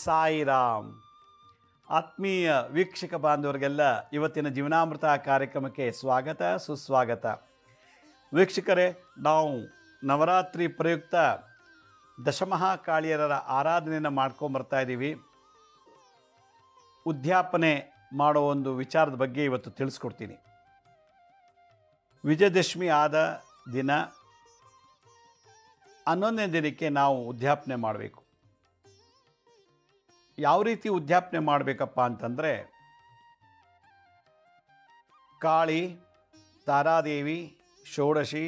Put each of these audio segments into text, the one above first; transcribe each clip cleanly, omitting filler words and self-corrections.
ಸಾಯಿರಾಮ್. ಆತ್ಮೀಯ ವೀಕ್ಷಕ ಬಾಂಧವರಿಗೆಲ್ಲ ಇವತ್ತಿನ ಜೀವನಾಮೃತ ಕಾರ್ಯಕ್ರಮಕ್ಕೆ ಸ್ವಾಗತ ಸುಸ್ವಾಗತ. ವೀಕ್ಷಕರೇ, ನಾವು ನವರಾತ್ರಿ ಪ್ರಯುಕ್ತ ದಶಮಹಾಕಾಳಿಯರ ಆರಾಧನೆಯನ್ನು ಮಾಡ್ಕೊಂಬರ್ತಾ ಇದ್ದೀವಿ. ಉದ್ಯಾಪನೆ ಮಾಡೋ ಒಂದು ವಿಚಾರದ ಬಗ್ಗೆ ಇವತ್ತು ತಿಳಿಸ್ಕೊಡ್ತೀನಿ. ವಿಜಯದಶಮಿ ಆದ ದಿನ 11ನೇ ದಿನಕ್ಕೆ ನಾವು ಉದ್ಯಾಪನೆ ಮಾಡಬೇಕು. ಯಾವ ರೀತಿ ಉದ್ಯಾಪನೆ ಮಾಡಬೇಕಪ್ಪ ಅಂತಂದರೆ, ಕಾಳಿ, ತಾರಾದೇವಿ, ಷೋಡಶಿ,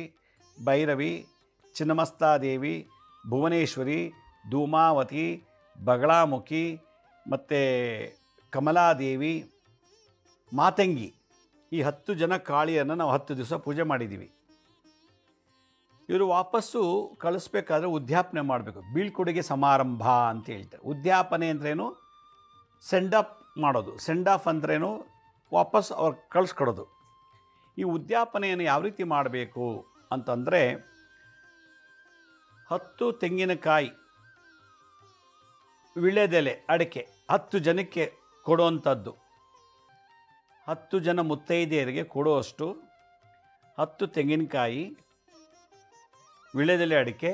ಭೈರವಿ, ಚಿನ್ನಮಸ್ತಾದೇವಿ, ಭುವನೇಶ್ವರಿ, ಧೂಮಾವತಿ, ಬಗಳಾಮುಖಿ ಮತ್ತು ಕಮಲಾದೇವಿ, ಮಾತಂಗಿ, ಈ 10 ಜನ ಕಾಳಿಯನ್ನು ನಾವು 10 ದಿವಸ ಪೂಜೆ ಮಾಡಿದ್ದೀವಿ. ಇವರು ವಾಪಸ್ಸು ಕಳಿಸ್ಬೇಕಾದ್ರೆ ಉದ್ಯಾಪನೆ ಮಾಡಬೇಕು. ಬೀಳ್ಕೊಡುಗೆ ಸಮಾರಂಭ ಅಂತ ಹೇಳ್ತಾರೆ. ಉದ್ಯಾಪನೆ ಅಂದ್ರೇನು? ಸೆಂಡ್ ಆಫ್ ಮಾಡೋದು. ಸೆಂಡ್ ಆಫ್ ಅಂದ್ರೇನು? ವಾಪಸ್ ಅವ್ರು ಕಳಿಸ್ಕೊಡೋದು. ಈ ಉದ್ಯಾಪನೆಯನ್ನು ಯಾವ ರೀತಿ ಮಾಡಬೇಕು ಅಂತಂದರೆ, 10 ತೆಂಗಿನಕಾಯಿ, ವಿಳ್ಯದೆಲೆ, ಅಡಿಕೆ 10 ಜನಕ್ಕೆ ಕೊಡುವಂಥದ್ದು. 10 ಜನ ಮುತ್ತೈದೆಯರಿಗೆ ಕೊಡುವಷ್ಟು 10 ತೆಂಗಿನಕಾಯಿ, ವಿಳ್ಯದೆಲೆ, ಅಡಿಕೆ,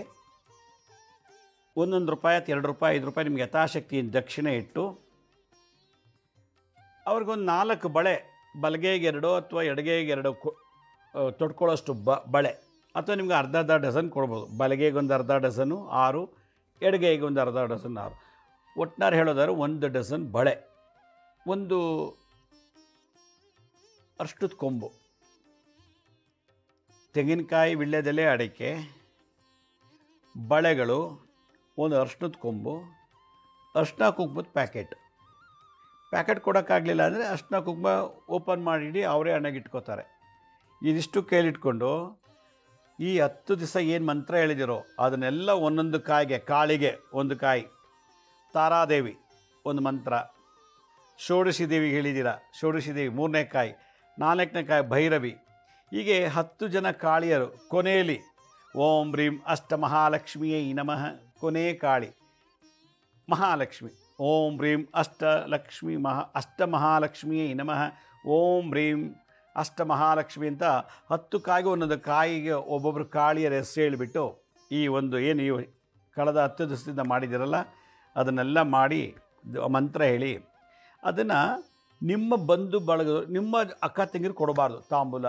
₹1 2 5 ನಿಮಗೆ ಯಥಾಶಕ್ತಿ ದಕ್ಷಿಣೆ ಇಟ್ಟು, ಅವ್ರಿಗೊಂದು 4 ಬಳೆ, ಬಲಗೈಗೆ 2 ಅಥವಾ ಎಡಗೈಗೆ 2 ತೊಡ್ಕೊಳ್ಳೋಷ್ಟು ಬಳೆ, ಅಥವಾ ನಿಮ್ಗೆ ಅರ್ಧ ಡಜನ್ ಕೊಡ್ಬೋದು. ಬಲಗೈಗೆ ಒಂದು ಅರ್ಧ ಡಜನು 6, ಎಡಗೈಗೆ ಒಂದು ಅರ್ಧ ಡಜನ್ 6, ಒಟ್ಟಾರೆ ಹೇಳೋದಾದ್ರೆ 1 ಡಜನ್ ಬಳೆ, 1 ಅರ್ಶಿಣದ ಕೊಂಬು, ತೆಂಗಿನಕಾಯಿ, ವಿಳ್ಯದೆಲೆ, ಅಡಿಕೆ, ಬಳೆಗಳು, 1 ಅರ್ಶಿಣದ ಕೊಂಬು, ಅರ್ಶಿಣ ಕುಂಕುಮದ ಪ್ಯಾಕೆಟ್ ಕೊಡೋಕ್ಕಾಗಲಿಲ್ಲ ಅಂದರೆ ಅರ್ಶಿಣ ಕುಂಕುಮ ಓಪನ್ ಮಾಡಿಡಿ, ಅವರೇ ಹಣಗಿಟ್ಕೋತಾರೆ. ಇದಿಷ್ಟು ಕೈಲಿಟ್ಕೊಂಡು ಈ 10 ದಿವಸ ಏನು ಮಂತ್ರ ಹೇಳಿದಿರೋ ಅದನ್ನೆಲ್ಲ ಒಂದೊಂದು ಕಾಯಿಗೆ, ಕಾಳಿಗೆ 1 ಕಾಯಿ, ತಾರಾದೇವಿ 1 ಮಂತ್ರ, ಷೋಡಶಿ ದೇವಿಗೆ ಹೇಳಿದ್ದೀರ, ಷೋಡಶಿ ದೇವಿ 3ನೇ ಕಾಯಿ, 4ನೇ ಕಾಯಿ ಭೈರವಿ. ಹೀಗೆ 10 ಜನ ಕಾಳಿಯರು ಕೊನೆಯಲ್ಲಿ ಓಂ ರೀಂ ಅಷ್ಟಮಹಾಲಕ್ಷ್ಮಿಯೇ ನಮಃ, ಕೊನೆ ಕಾಳಿ ಮಹಾಲಕ್ಷ್ಮಿ, ಓಂ ರೀಂ ಅಷ್ಟಮಹಾಲಕ್ಷ್ಮಿಯೇ ನಮಃ, ಓಂ ರೀಂ ಅಷ್ಟಮಹಾಲಕ್ಷ್ಮಿ ಅಂತ 10 ಕಾಯಿಗೆ ಒಂದೊಂದು ಕಾಯಿಗೆ ಒಬ್ಬೊಬ್ಬರು ಕಾಳಿಯರ ಹೆಸರು ಹೇಳಿಬಿಟ್ಟು, ಈ ಒಂದು ಏನು ನೀವು ಕಳೆದ 10 ದಿವಸದಿಂದ ಮಾಡಿದಿರಲ್ಲ ಅದನ್ನೆಲ್ಲ ಮಾಡಿ ಮಂತ್ರ ಹೇಳಿ ಅದನ್ನು ನಿಮ್ಮ ಬಂಧು ಬಳಗ, ನಿಮ್ಮ ಅಕ್ಕ ತಂಗಿರು ಕೊಡಬಾರ್ದು ತಾಂಬೂಲ.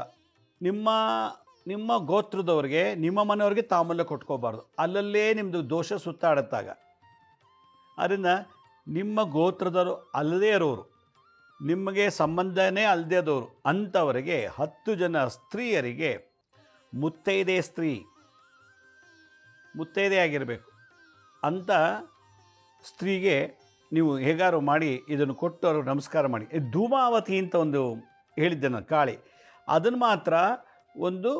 ನಿಮ್ಮ ಗೋತ್ರದವ್ರಿಗೆ, ನಿಮ್ಮ ಮನೆಯವ್ರಿಗೆ ತಾಂಬೂಲ ಕೊಟ್ಕೋಬಾರ್ದು. ಅಲ್ಲಲ್ಲೇ ನಿಮ್ಮದು ದೋಷ ಸುತ್ತಾಡುತ್ತಾಗ. ಅದರಿಂದ ನಿಮ್ಮ ಗೋತ್ರದವರು ಅಲ್ಲದೇ ಇರೋರು, ನಿಮಗೆ ಸಂಬಂಧನೇ ಅಲ್ಲದೇದವರು ಅಂಥವರಿಗೆ 10 ಜನ ಸ್ತ್ರೀಯರಿಗೆ, ಮುತ್ತೈದೆ ಆಗಿರಬೇಕು ಅಂಥ ಸ್ತ್ರೀಗೆ ನೀವು ಹೇಗಾರು ಮಾಡಿ ಇದನ್ನು ಕೊಟ್ಟು ಅವ್ರಿಗೆ ನಮಸ್ಕಾರ ಮಾಡಿ. ಧೂಮಾವತಿ ಅಂತ ಒಂದು ಹೇಳಿದ್ದೆ ನಾನು, ಕಾಳಿ, ಅದನ್ನು ಮಾತ್ರ ಒಂದು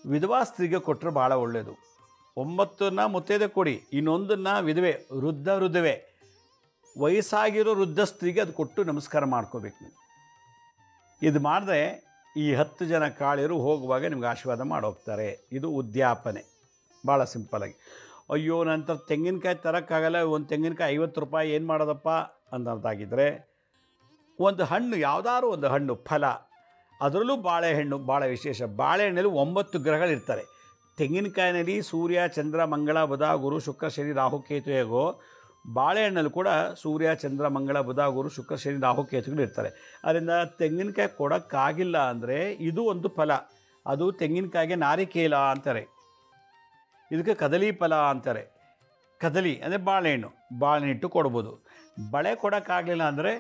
ವಿಧವಾ ಸ್ತ್ರೀಗೆ ಕೊಟ್ಟರೆ ಭಾಳ ಒಳ್ಳೆಯದು. 9 ಮುತ್ತೈದೆ ಕೊಡಿ, ಇನ್ನೊಂದನ್ನು ವಿಧವೆ, ವೃದ್ಧೆ, ವಯಸ್ಸಾಗಿರೋ ವೃದ್ಧ ಸ್ತ್ರೀಗೆ ಅದು ಕೊಟ್ಟು ನಮಸ್ಕಾರ ಮಾಡ್ಕೋಬೇಕು ನೀವು. ಇದು ಮಾಡಿದ್ರೆ ಈ 10 ಜನ ಕಾಳಿಯರು ಹೋಗುವಾಗ ನಿಮ್ಗೆ ಆಶೀರ್ವಾದ ಮಾಡೋಗ್ತಾರೆ. ಇದು ಉದ್ಯಾಪನೆ, ಭಾಳ ಸಿಂಪಲಾಗಿ. ಅಯ್ಯೋ ನಂತರ ತೆಂಗಿನಕಾಯಿ ತರೋಕ್ಕಾಗಲ್ಲ, ಒಂದು ತೆಂಗಿನಕಾಯಿ ₹50 ಏನು ಮಾಡೋದಪ್ಪ ಅಂತಂತಾಗಿದ್ದರೆ, ಒಂದು ಹಣ್ಣು, ಯಾವುದಾದ್ರು ಒಂದು ಹಣ್ಣು, ಫಲ, ಅದರಲ್ಲೂ ಬಾಳೆಹಣ್ಣು ಭಾಳ ವಿಶೇಷ. ಬಾಳೆಹಣ್ಣಲ್ಲಿ 9 ಗ್ರಹಗಳಿರ್ತಾರೆ. ತೆಂಗಿನಕಾಯಿನಲ್ಲಿ ಸೂರ್ಯ, ಚಂದ್ರ, ಮಂಗಳ, ಬುಧ, ಗುರು, ಶುಕ್ರ, ಶನಿ, ರಾಹು, ಕೇತು ಹೇಗೋ, ಬಾಳೆಹಣ್ಣಲ್ಲಿ ಕೂಡ ಸೂರ್ಯ, ಚಂದ್ರ, ಮಂಗಳ, ಬುಧ, ಗುರು, ಶುಕ್ರ, ಶನಿ, ರಾಹು, ಕೇತುಗಳು ಇರ್ತಾರೆ. ಅದರಿಂದ ತೆಂಗಿನಕಾಯಿ ಕೊಡೋಕ್ಕಾಗಿಲ್ಲ ಅಂದರೆ ಇದು ಒಂದು ಫಲ. ಅದು ತೆಂಗಿನಕಾಯಿಗೆ ನಾರಿಕೇಲ ಅಂತಾರೆ, ಇದಕ್ಕೆ ಕದಲಿ ಫಲ ಅಂತಾರೆ. ಕದಲಿ ಅಂದರೆ ಬಾಳೆಹಣ್ಣು ಇಟ್ಟು ಕೊಡ್ಬೋದು. ಬಳೆ ಕೊಡೋಕ್ಕಾಗಲಿಲ್ಲ ಅಂದರೆ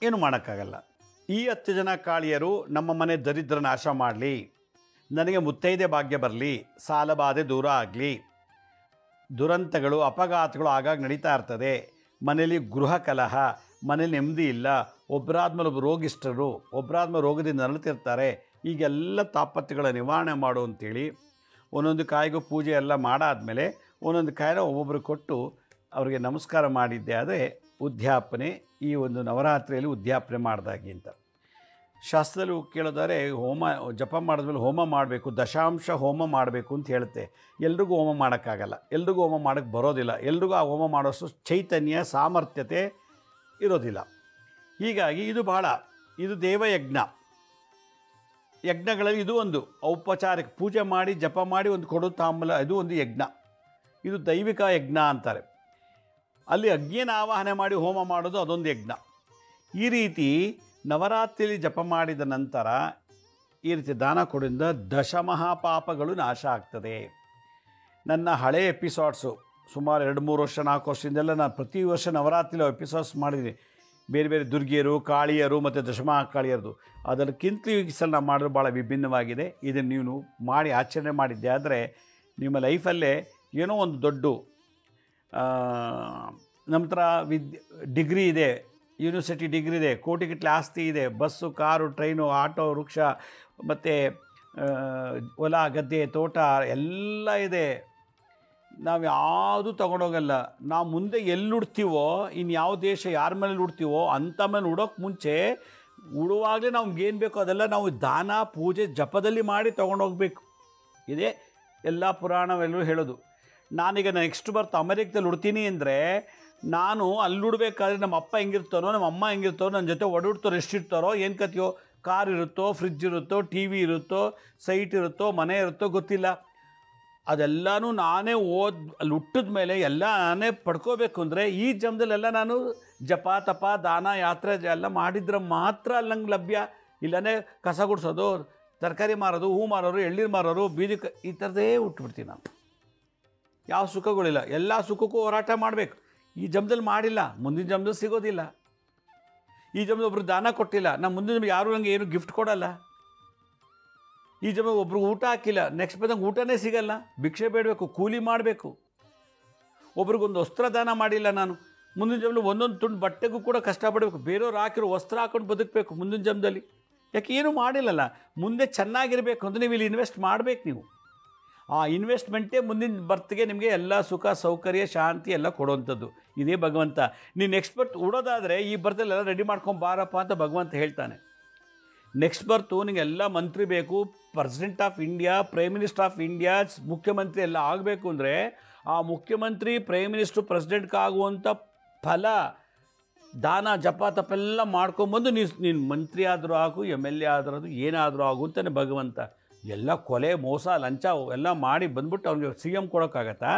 ಏನು ಮಾಡೋಕ್ಕಾಗಲ್ಲ. ಈ 10 ಜನ ಕಾಳಿಯರು ನಮ್ಮ ಮನೆ ದರಿದ್ರ ನಾಶ ಮಾಡಲಿ, ನನಗೆ ಮುತ್ತೈದೆ ಭಾಗ್ಯ ಬರಲಿ, ಸಾಲಬಾಧೆ ದೂರ ಆಗಲಿ, ದುರಂತಗಳು, ಅಪಘಾತಗಳು ಆಗಾಗ ನಡೀತಾ ಇರ್ತದೆ, ಮನೆಯಲ್ಲಿ ಗೃಹ ಕಲಹ, ಮನೇಲಿ ನೆಮ್ಮದಿ ಇಲ್ಲ, ಒಬ್ಬರಾದ್ಮೇಲೆ ಒಬ್ಬರು ರೋಗಿಷ್ಠರು, ಒಬ್ಬರಾದ್ಮೇಲೆ ರೋಗದಿಂದ ನರಳುತ್ತಿರ್ತಾರೆ, ಈಗೆಲ್ಲ ತಾಪತ್ರೆಗಳ ನಿವಾರಣೆ ಮಾಡು ಅಂತೇಳಿ ಒಂದೊಂದು ಕಾಯಿಗೂ ಪೂಜೆ ಎಲ್ಲ ಮಾಡಾದಮೇಲೆ ಒಂದೊಂದು ಕಾಯಿನ ಒಬ್ಬೊಬ್ಬರು ಕೊಟ್ಟು ಅವರಿಗೆ ನಮಸ್ಕಾರ ಮಾಡಿದ್ದೆ ಆದರೆ ಉದ್ಯಾಪನೆ, ಈ ಒಂದು ನವರಾತ್ರಿಯಲ್ಲಿ ಉದ್ಯಾಪನೆ ಮಾಡಿದಾಗೆ ಅಂತ. ಶಾಸ್ತ್ರದಲ್ಲಿ ಕೇಳಿದರೆ ಹೋಮ ಜಪ ಮಾಡಿದ್ಮೇಲೆ ಹೋಮ ಮಾಡಬೇಕು, ದಶಾಂಶ ಹೋಮ ಮಾಡಬೇಕು ಅಂತ ಹೇಳುತ್ತೆ. ಎಲ್ರಿಗೂ ಹೋಮ ಮಾಡೋಕ್ಕಾಗಲ್ಲ, ಎಲ್ರಿಗೂ ಹೋಮ ಮಾಡೋಕ್ಕೆ ಬರೋದಿಲ್ಲ, ಎಲ್ರಿಗೂ ಆ ಹೋಮ ಮಾಡೋಷ್ಟು ಚೈತನ್ಯ ಸಾಮರ್ಥ್ಯತೆ ಇರೋದಿಲ್ಲ. ಹೀಗಾಗಿ ಇದು ದೇವಯಜ್ಞ. ಯಜ್ಞಗಳಲ್ಲಿ ಇದು ಒಂದು ಔಪಚಾರಿಕ ಪೂಜೆ ಮಾಡಿ ಜಪ ಮಾಡಿ ಒಂದು ಕೊಡು ತಾಂಬೂಲ, ಇದು ಒಂದು ಯಜ್ಞ. ಇದು ದೈವಿಕ ಯಜ್ಞ ಅಂತಾರೆ. ಅಲ್ಲಿ ಅಗ್ನಿಯನ್ನು ಆವಾಹನೆ ಮಾಡಿ ಹೋಮ ಮಾಡೋದು ಅದೊಂದು ಯಜ್ಞ. ಈ ರೀತಿ ನವರಾತ್ರಿಯಲ್ಲಿ ಜಪ ಮಾಡಿದ ನಂತರ ಈ ರೀತಿ ದಾನ ಕೊಡೋದ್ರಿಂದ ದಶಮಹಾಪಾಪಗಳು ನಾಶ ಆಗ್ತದೆ. ನನ್ನ ಹಳೆ ಎಪಿಸೋಡ್ಸು ಸುಮಾರು 2-3 ವರ್ಷ 4 ವರ್ಷದಿಂದೆಲ್ಲ ನಾನು ಪ್ರತಿ ವರ್ಷ ನವರಾತ್ರಿಲಿ ಎಪಿಸೋಡ್ಸ್ ಮಾಡಿದ್ದೀನಿ. ಬೇರೆ ಬೇರೆ ದುರ್ಗಿಯರು, ಕಾಳಿಯರು ಮತ್ತು ದಶಮಹಾಕಾಳಿಯರದು. ಅದಕ್ಕಿಂತಲೂ ಈ ಸಲ ನಾವು ಮಾಡೋದು ಭಾಳ ವಿಭಿನ್ನವಾಗಿದೆ. ಇದನ್ನು ನೀವು ಮಾಡಿ ಆಚರಣೆ ಮಾಡಿದ್ದೆ ಆದರೆ ನಿಮ್ಮ ಲೈಫಲ್ಲೇ ಏನೋ ಒಂದು ದೊಡ್ಡ ನಮ್ಮ ಹತ್ರ ಡಿಗ್ರಿ ಇದೆ, ಯೂನಿವರ್ಸಿಟಿ ಡಿಗ್ರಿ ಇದೆ, ಕೋಟಿಗಟ್ಟಲೆ ಆಸ್ತಿ ಇದೆ, ಬಸ್ಸು, ಕಾರು, ಟ್ರೈನು, ಆಟೋ, ವೃಕ್ಷ ಮತ್ತು ಹೊಲ, ಗದ್ದೆ, ತೋಟ ಎಲ್ಲ ಇದೆ. ನಾವು ಯಾವುದೂ ತೊಗೊಂಡೋಗಲ್ಲ. ನಾವು ಮುಂದೆ ಎಲ್ಲಿ ಉಡ್ತೀವೋ, ಇನ್ನು ಯಾವ ದೇಶ ಯಾರ ಮೇಲೆ ಉಡ್ತೀವೋ ಅಂಥ ಮೇಲೆ ಉಡೋಕ್ಕೆ ಮುಂಚೆ ಉಡುವಾಗಲೇ ನಮ್ಗೇನು ಬೇಕೋ ಅದೆಲ್ಲ ನಾವು ದಾನ, ಪೂಜೆ, ಜಪದಲ್ಲಿ ಮಾಡಿ ತೊಗೊಂಡೋಗ್ಬೇಕು. ಇದೇ ಎಲ್ಲ ಪುರಾಣವೆಲ್ಲರೂ ಹೇಳೋದು. ನಾನೀಗ ನೆಕ್ಸ್ಟ್ ಬರ್ತಾ ಅಮೆರಿಕದಲ್ಲಿ ಉಡ್ತೀನಿ ಅಂದರೆ ನಾನು ಅಲ್ಲಿ ಉಡಬೇಕಾದ್ರೆ ನಮ್ಮ ಅಪ್ಪ ಹೆಂಗಿರ್ತಾರೋ, ನಮ್ಮ ಅಮ್ಮ ಹೆಂಗಿರ್ತಾರೋ, ನನ್ನ ಜೊತೆ ಒಡಹುಡ್ತಾರೋ, ಎಷ್ಟಿರ್ತಾರೋ, ಏನು ಕತೆಯೋ, ಕಾರ್ ಇರುತ್ತೋ, ಫ್ರಿಜ್ ಇರುತ್ತೋ, ಟಿ ವಿ ಇರುತ್ತೋ, ಸೈಟ್ ಇರುತ್ತೋ, ಮನೆ ಇರುತ್ತೋ ಗೊತ್ತಿಲ್ಲ. ಅದೆಲ್ಲನೂ ನಾನೇ ಅಲ್ಲಿ ಹುಟ್ಟಿದ ಮೇಲೆ ಎಲ್ಲ ನಾನೇ ಪಡ್ಕೋಬೇಕು ಅಂದರೆ ಈ ಜನ್ಮದಲ್ಲೆಲ್ಲ ನಾನು ಜಪ, ತಪ, ದಾನ, ಯಾತ್ರೆ ಎಲ್ಲ ಮಾಡಿದ್ರೆ ಮಾತ್ರ ಅಲ್ಲಿ ನಂಗೆ ಲಭ್ಯ. ಇಲ್ಲನೇ ಕಸ ಗುಡಿಸೋದು, ತರಕಾರಿ ಮಾರೋದು, ಹೂ ಮಾರೋರು, ಎಳ್ನೀರು ಮಾರೋರು, ಬೀದಿ ಈ ಥರದೇ ಹುಟ್ಟುಬಿಡ್ತೀನಿ ನಾನು. ಯಾವ ಸುಖಗಳಿಲ್ಲ. ಎಲ್ಲ ಸುಖಕ್ಕೂ ಹೋರಾಟ ಮಾಡಬೇಕು. ಈ ಜನ್ಮದಲ್ಲಿ ಮಾಡಿಲ್ಲ, ಮುಂದಿನ ಜನ್ಮದಲ್ಲಿ ಸಿಗೋದಿಲ್ಲ. ಈ ಜನ್ಮದಲ್ಲಿ ಒಬ್ರು ದಾನ ಕೊಟ್ಟಿಲ್ಲ, ನಾನು ಮುಂದಿನ ಜನ್ಮ ಯಾರೂ ನನಗೆ ಏನು ಗಿಫ್ಟ್ ಕೊಡಲ್ಲ. ಈ ಜನ್ಮ ಒಬ್ರಿಗೆ ಊಟ ಹಾಕಿಲ್ಲ, ನೆಕ್ಸ್ಟ್ ಬಂದಂಗೆ ಊಟನೇ ಸಿಗಲ್ಲ. ಭಿಕ್ಷೆ ಬೇಡಬೇಕು, ಕೂಲಿ ಮಾಡಬೇಕು. ಒಬ್ರಿಗೊಂದು ವಸ್ತ್ರ ದಾನ ಮಾಡಿಲ್ಲ ನಾನು, ಮುಂದಿನ ಜನ್ಮದಲ್ಲಿ ಒಂದೊಂದು ತುಂಡು ಬಟ್ಟೆಗೂ ಕೂಡ ಕಷ್ಟಪಡಬೇಕು. ಬೇರೆಯವ್ರು ಹಾಕಿರೋ ವಸ್ತ್ರ ಹಾಕೊಂಡು ಬದುಕಬೇಕು ಮುಂದಿನ ಜನ್ಮದಲ್ಲಿ. ಯಾಕೆ ಏನೂ ಮಾಡಿಲ್ಲಲ್ಲ. ಮುಂದೆ ಚೆನ್ನಾಗಿರಬೇಕು ಅಂದರೆ ನೀವು ಇಲ್ಲಿ ಇನ್ವೆಸ್ಟ್ ಮಾಡಬೇಕು. ನೀವು ಆ ಇನ್ವೆಸ್ಟ್ಮೆಂಟೇ ಮುಂದಿನ ಬರ್ತ್ಗೆ ನಿಮಗೆ ಎಲ್ಲ ಸುಖ, ಸೌಕರ್ಯ, ಶಾಂತಿ ಎಲ್ಲ ಕೊಡುವಂಥದ್ದು. ಇದೇ ಭಗವಂತ. ನೀನು ನೆಕ್ಸ್ಟ್ ಬರ್ತ್ ಉಡೋದಾದರೆ ಈ ಬರ್ತಲ್ಲೆಲ್ಲ ರೆಡಿ ಮಾಡ್ಕೊಂಬಾರಪ್ಪ ಅಂತ ಭಗವಂತ ಹೇಳ್ತಾನೆ. ನೆಕ್ಸ್ಟ್ ಬರ್ತು ನಿಮಗೆಲ್ಲ ಮಂತ್ರಿ ಬೇಕು, president of India, prime minister of India, ಮುಖ್ಯಮಂತ್ರಿ ಎಲ್ಲ ಆಗಬೇಕು ಅಂದರೆ ಆ ಮುಖ್ಯಮಂತ್ರಿ, ಪ್ರೈಮ್ ಮಿನಿಸ್ಟ್ರು, ಪ್ರೆಸಿಡೆಂಟ್ಗಾಗುವಂಥ ಫಲ ದಾನ, ಜಪ, ತಪ್ಪೆಲ್ಲ ಮಾಡ್ಕೊಂಬಂದು ನೀನು ಮಂತ್ರಿ ಆದರೂ ಆಗು, MLA ಆದರೂ ಅದು, ಏನಾದರೂ ಆಗು ಅಂತಾನೆ ಭಗವಂತ. ಎಲ್ಲ ಕೊಲೆ, ಮೋಸ, ಲಂಚ ಎಲ್ಲ ಮಾಡಿ ಬಂದ್ಬಿಟ್ಟು ಅವ್ನಿಗೆ CM ಕೊಡೋಕ್ಕಾಗತ್ತಾ?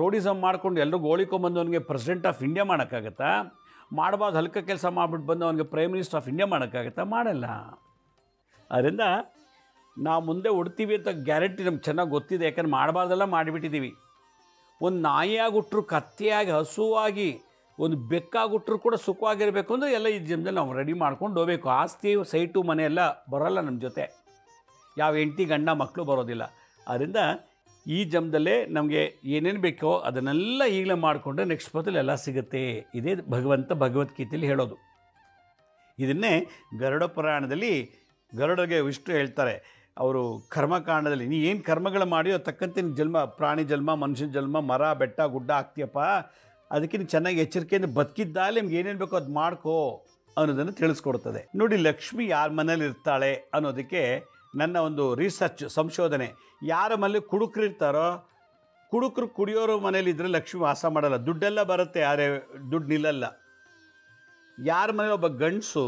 ರೋಡಿಸಮ್ ಮಾಡ್ಕೊಂಡು ಎಲ್ಲರೂ ಗೋಳಿಕೊಂಬಂದು ಅವನಿಗೆ ಪ್ರೆಸಿಡೆಂಟ್ ಆಫ್ ಇಂಡಿಯಾ ಮಾಡೋಕ್ಕಾಗತ್ತಾ? ಮಾಡಬಾರ್ದು ಹಲ್ಕ ಕೆಲಸ ಮಾಡಿಬಿಟ್ಟು ಬಂದು ಅವನಿಗೆ ಪ್ರೈಮ್ ಮಿನಿಸ್ಟರ್ ಆಫ್ ಇಂಡಿಯಾ ಮಾಡೋಕ್ಕಾಗತ್ತಾ? ಮಾಡಲ್ಲ. ಅದರಿಂದ ನಾವು ಮುಂದೆ ಉಡ್ತೀವಿ ಅಂತ ಗ್ಯಾರಂಟಿ ನಮ್ಗೆ ಚೆನ್ನಾಗಿ ಗೊತ್ತಿದೆ. ಯಾಕಂದ್ರೆ ಮಾಡಬಾರ್ದೆಲ್ಲ ಮಾಡಿಬಿಟ್ಟಿದ್ದೀವಿ. ಒಂದು ನಾಯಿಯಾಗಿ ಹುಟ್ಟರು, ಕತ್ತೆಯಾಗಿ, ಹಸುವಾಗಿ, ಒಂದು ಬೆಕ್ಕಾಗುಟ್ಟರು ಕೂಡ ಸುಖವಾಗಿರಬೇಕು ಅಂದರೆ ಎಲ್ಲ ಈ ಜನ್ಮದಲ್ಲಿ ನಾವು ರೆಡಿ ಮಾಡ್ಕೊಂಡು ಹೋಗ್ಬೇಕು. ಆಸ್ತಿ, ಸೈಟು, ಮನೆ ಎಲ್ಲ ಬರೋಲ್ಲ ನಮ್ಮ ಜೊತೆ. ಯಾವ ಹೆಂಡತಿ, ಗಂಡ, ಮಕ್ಕಳು ಬರೋದಿಲ್ಲ. ಆದ್ದರಿಂದ ಈ ಜನ್ಮದಲ್ಲೇ ನಮಗೆ ಏನೇನು ಬೇಕೋ ಅದನ್ನೆಲ್ಲ ಈಗಲೇ ಮಾಡಿಕೊಂಡ್ರೆ ನೆಕ್ಸ್ಟ್ ಬರ್ತಲ್ಲಿ ಎಲ್ಲ ಸಿಗುತ್ತೆ. ಇದೇ ಭಗವದ್ಗೀತೆಯಲ್ಲಿ ಹೇಳೋದು. ಇದನ್ನೇ ಗರುಡ ಪುರಾಣದಲ್ಲಿ ಗರುಡಗೆ ವಿಷ್ಣು ಹೇಳ್ತಾರೆ. ಅವರು ಕರ್ಮಕಾಂಡದಲ್ಲಿ ನೀ ಏನು ಕರ್ಮಗಳು ಮಾಡಿಯೋ ತಕ್ಕಂತೆ ನಿನ್ನ ಜನ್ಮ, ಪ್ರಾಣಿ ಜನ್ಮ, ಮನುಷ್ಯನ ಜನ್ಮ, ಮರ, ಬೆಟ್ಟ, ಗುಡ್ಡ ಆಗ್ತೀಯಪ್ಪ. ಅದಕ್ಕೆ ನೀನು ಚೆನ್ನಾಗಿ ಎಚ್ಚರಿಕೆಯಿಂದ ಬದುಕಿದ್ದಾಲೆ ನಿಮ್ಗೆ ಏನೇನು ಬೇಕೋ ಅದು ಮಾಡ್ಕೋ ಅನ್ನೋದನ್ನು ತಿಳಿಸ್ಕೊಡ್ತದೆ. ನೋಡಿ, ಲಕ್ಷ್ಮಿ ಯಾರ ಮನೇಲಿ ಇರ್ತಾಳೆ ಅನ್ನೋದಕ್ಕೆ ನನ್ನ ಒಂದು ರಿಸರ್ಚ್, ಸಂಶೋಧನೆ. ಯಾರ ಮನೇಲಿ ಕುಡುಕರು ಇರ್ತಾರೋ, ಕುಡುಕರು ಕುಡಿಯೋರು ಮನೇಲಿದ್ದರೆ ಲಕ್ಷ್ಮಿ ವಾಸ ಮಾಡಲ್ಲ. ದುಡ್ಡೆಲ್ಲ ಬರುತ್ತೆ, ಆದರೆ ದುಡ್ಡು ನಿಲ್ಲಲ್ಲ. ಯಾರ ಮನೇಲಿ ಒಬ್ಬ ಗಂಡಸು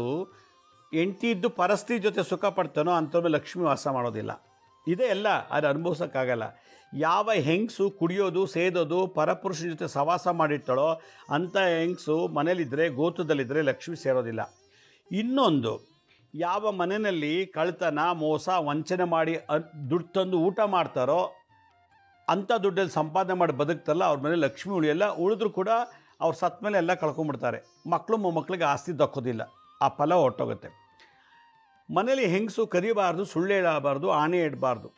ಹೆಂಡತಿ ಇದ್ದು ಪರಸ್ತ್ರೀ ಜೊತೆ ಸುಖ ಪಡ್ತಾನೋ ಅಂಥವ್ರ ಲಕ್ಷ್ಮಿ ವಾಸ ಮಾಡೋದಿಲ್ಲ. ಇದೇ ಎಲ್ಲ, ಅದು ಅನುಭವಿಸೋಕ್ಕಾಗಲ್ಲ. ಯಾವ ಹೆಂಗಸು ಕುಡಿಯೋದು, ಸೇದೋದು, ಪರಪುರುಷನ ಜೊತೆ ಸವಾಸ ಮಾಡಿರ್ತಾಳೋ ಅಂಥ ಹೆಂಗಸು ಮನೇಲಿದ್ದರೆ, ಗೋತ್ರದಲ್ಲಿದ್ದರೆ ಲಕ್ಷ್ಮಿ ಸೇರೋದಿಲ್ಲ. ಇನ್ನೊಂದು, ಯಾವ ಮನೆಯಲ್ಲಿ ಕಳ್ತನ, ಮೋಸ, ವಂಚನೆ ಮಾಡಿ ದುಡ್ಡು ತಂದು ಊಟ ಮಾಡ್ತಾರೋ, ಅಂಥ ದುಡ್ಡಲ್ಲಿ ಸಂಪಾದನೆ ಮಾಡಿ ಬದುಕ್ತಾರಲ್ಲ ಅವ್ರ ಮನೇಲಿ ಲಕ್ಷ್ಮಿ ಉಳಿಯಲ್ಲ. ಉಳಿದ್ರೂ ಕೂಡ ಅವ್ರು ಸತ್ತ ಮೇಲೆ ಎಲ್ಲ ಕಳ್ಕೊಂಡ್ಬಿಡ್ತಾರೆ. ಮಕ್ಕಳು ಮೊಮ್ಮಕ್ಕಳಿಗೆ ಆಸ್ತಿ ದಕ್ಕೋದಿಲ್ಲ, ಆ ಫಲ ಹೊಟ್ಟೋಗುತ್ತೆ. ಮನೇಲಿ ಹೆಂಗಸು ಕದಿಬಾರ್ದು, ಸುಳ್ಳು ಹೇಳಬಾರ್ದು, ಆಣೆ ಇಡಬಾರ್ದು.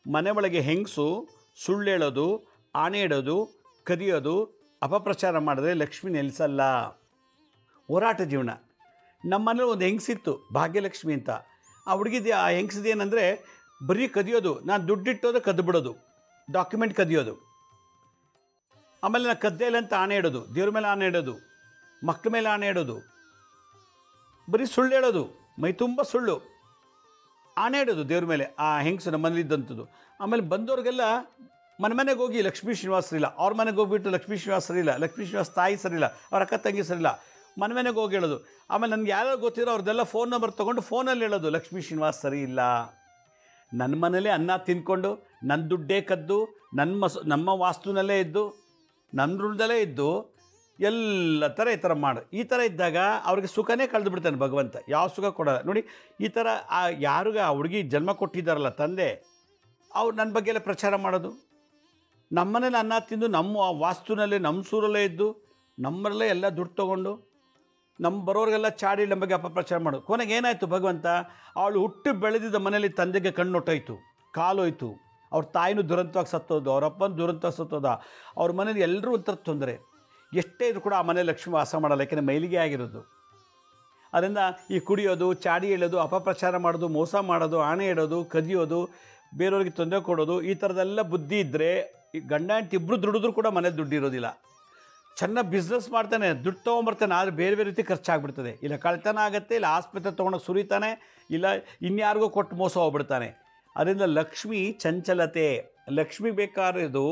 ಮನೆ ಒಳಗೆ ಹೆಂಗಸು ಸುಳ್ಳು ಹೇಳೋದು, ಆಣೆ ಇಡೋದು, ಕದಿಯೋದು, ಅಪಪ್ರಚಾರ ಮಾಡಿದ್ರೆ ಲಕ್ಷ್ಮಿ ನೆಲೆಸಲ್ಲ. ಹೋರಾಟ ಜೀವನ. ನಮ್ಮ ಮನೇಲಿ ಒಂದು ಹೆಂಗಸಿತ್ತು, ಭಾಗ್ಯಲಕ್ಷ್ಮಿ ಅಂತ. ಆ ಹುಡುಗಿದ್ದು, ಆ ಹೆಂಗಸಿದೇನೆಂದರೆ ಬರೀ ಕದಿಯೋದು. ನಾನು ದುಡ್ಡಿಟ್ಟೋದು ಕದ್ದು ಬಿಡೋದು, ಡಾಕ್ಯುಮೆಂಟ್ ಕದಿಯೋದು. ಆಮೇಲೆ ನಾನು ಕದ್ದೆ ಇಲ್ಲ ಅಂತ ಆಣೆ ಇಡೋದು, ದೇವ್ರ ಮೇಲೆ ಆಣೆ ಇಡೋದು, ಮಕ್ಕಳ ಮೇಲೆ ಆಣೆ ಇಡೋದು. ಬರೀ ಸುಳ್ಳು ಹೇಳೋದು, ಮೈ ತುಂಬ ಸುಳ್ಳು, ಆಣೆ ಇಡೋದು ದೇವ್ರ ಮೇಲೆ, ಆ ಹೆಂಗಸು ನಮ್ಮ ಮನೇಲಿದ್ದಂಥದ್ದು. ಆಮೇಲೆ ಬಂದವ್ರಿಗೆಲ್ಲ ಮನೆಗೆ ಹೋಗಿ ಲಕ್ಷ್ಮೀ ಶ್ರೀನಿವಾಸ ಸರಿಲ್ಲ, ಅವ್ರ ಮನೆಗೆ ಹೋಗ್ಬಿಟ್ಟು ಲಕ್ಷ್ಮೀ ಶ್ರೀನಿವಾಸ ಸರಿಯಿಲ್ಲ, ಲಕ್ಷ್ಮೀ ಶ್ರೀನಿವಾಸ ತಾಯಿ ಸರಿಯಿಲ್ಲ, ಅವ್ರ ಅಕ್ಕ ತಂಗಿ ಸರಿಯಿಲ್ಲ, ಮನೆಗೆ ಹೋಗಿ ಹೇಳೋದು. ಆಮೇಲೆ ನನಗೆ ಯಾರು ಗೊತ್ತಿರೋ ಅವ್ರದ್ದೆಲ್ಲ ಫೋನ್ ನಂಬರ್ ತೊಗೊಂಡು ಫೋನಲ್ಲಿ ಹೇಳೋದು ಲಕ್ಷ್ಮೀ ಶ್ರೀನಿವಾಸ ಸರಿ ಇಲ್ಲ. ನನ್ನ ಮನೇಲೇ ಅನ್ನ ತಿಂದ್ಕೊಂಡು ನನ್ನ ದುಡ್ಡೇ ಕದ್ದು ನಮ್ಮ ವಾಸ್ತುನಲ್ಲೇ ಇದ್ದು ನನ್ನ ಋಣದಲ್ಲೇ ಇದ್ದು ಎಲ್ಲ ಥರ ಈ ಥರ ಮಾಡು. ಈ ಥರ ಇದ್ದಾಗ ಅವ್ರಿಗೆ ಸುಖನೇ ಕಳೆದು ಬಿಡ್ತಾನೆ ಭಗವಂತ, ಯಾವ ಸುಖ ಕೊಡೋಲ್ಲ. ನೋಡಿ ಈ ಥರ ಯಾರಿಗ ಆ ಹುಡುಗಿ ಜನ್ಮ ಕೊಟ್ಟಿದ್ದಾರಲ್ಲ ತಂದೆ, ಅವ್ರು ನನ್ನ ಬಗ್ಗೆ ಎಲ್ಲ ಪ್ರಚಾರ ಮಾಡೋದು, ನಮ್ಮನೇಲಿ ಅನ್ನ ತಿಂದು ನಮ್ಮ ವಾಸ್ತುನಲ್ಲೇ ನಮ್ಮ ಸೂರಲ್ಲೇ ಇದ್ದು ನಮ್ಮರಲ್ಲೇ ಎಲ್ಲ ದುಡ್ಡು ತೊಗೊಂಡು ನಮ್ಮ ಬರೋರಿಗೆಲ್ಲ ಚಾಡಿ ನಮ್ಮ ಬಗ್ಗೆ ಅಪಪ್ರಚಾರ ಮಾಡೋದು. ಕೊನೆಗೆ ಏನಾಯಿತು ಭಗವಂತ, ಅವಳು ಹುಟ್ಟು ಬೆಳೆದಿದ್ದ ಮನೇಲಿ ತಂದೆಗೆ ಕಣ್ಣೊಟ್ಟೋಯ್ತು, ಕಾಲೋಯ್ತು, ಅವ್ರ ತಾಯಿನೂ ದುರಂತವಾಗಿ ಸತ್ತೋದು, ಅವ್ರ ಅಪ್ಪನ ದುರಂತವಾಗಿ ಸತ್ತೋದ, ಅವ್ರ ಮನೇಲಿ ಎಲ್ಲರೂ ಒಂಥರ ತೊಂದರೆ. ಎಷ್ಟೇ ಇದ್ರು ಕೂಡ ಆ ಮನೇಲಿ ಲಕ್ಷ್ಮಿ ವಾಸ ಮಾಡಲ್ಲ, ಯಾಕೆಂದರೆ ಮೈಲಿಗೆ ಆಗಿರೋದು. ಅದರಿಂದ ಈ ಕುಡಿಯೋದು, ಚಾಡಿ ಹೇಳೋದು, ಅಪಪ್ರಚಾರ ಮಾಡೋದು, ಮೋಸ ಮಾಡೋದು, ಆಣೆ ಇಡೋದು, ಕದಿಯೋದು, ಬೇರೆಯವ್ರಿಗೆ ತೊಂದರೆ ಕೊಡೋದು, ಈ ಥರದ್ದೆಲ್ಲ ಬುದ್ಧಿ ಇದ್ದರೆ ಈ ಗಂಡ ಹೆಂಡತಿ ಇಬ್ಬರು ದುಡಿದ್ರೂ ಕೂಡ ಮನೇಲಿ ದುಡ್ಡು ಇರೋದಿಲ್ಲ. ಚೆನ್ನಾಗಿ ಬಿಸ್ನೆಸ್ ಮಾಡ್ತಾನೆ, ದುಡ್ಡು ತೊಗೊಂಬರ್ತಾನೆ, ಆದರೆ ಬೇರೆ ಬೇರೆ ರೀತಿ ಖರ್ಚಾಗ್ಬಿಡ್ತದೆ. ಇಲ್ಲ ಕಳ್ತನ ಆಗುತ್ತೆ, ಇಲ್ಲ ಆಸ್ಪತ್ರೆ ತೊಗೊಂಡೋಗಿ ಸುರಿತಾನೆ, ಇಲ್ಲ ಇನ್ಯಾರಿಗೂ ಕೊಟ್ಟು ಮೋಸ ಹೋಗ್ಬಿಡ್ತಾನೆ. ಅದರಿಂದ ಲಕ್ಷ್ಮಿ ಚಂಚಲತೆ. ಲಕ್ಷ್ಮಿ ಬೇಕಾಗಿರೋದು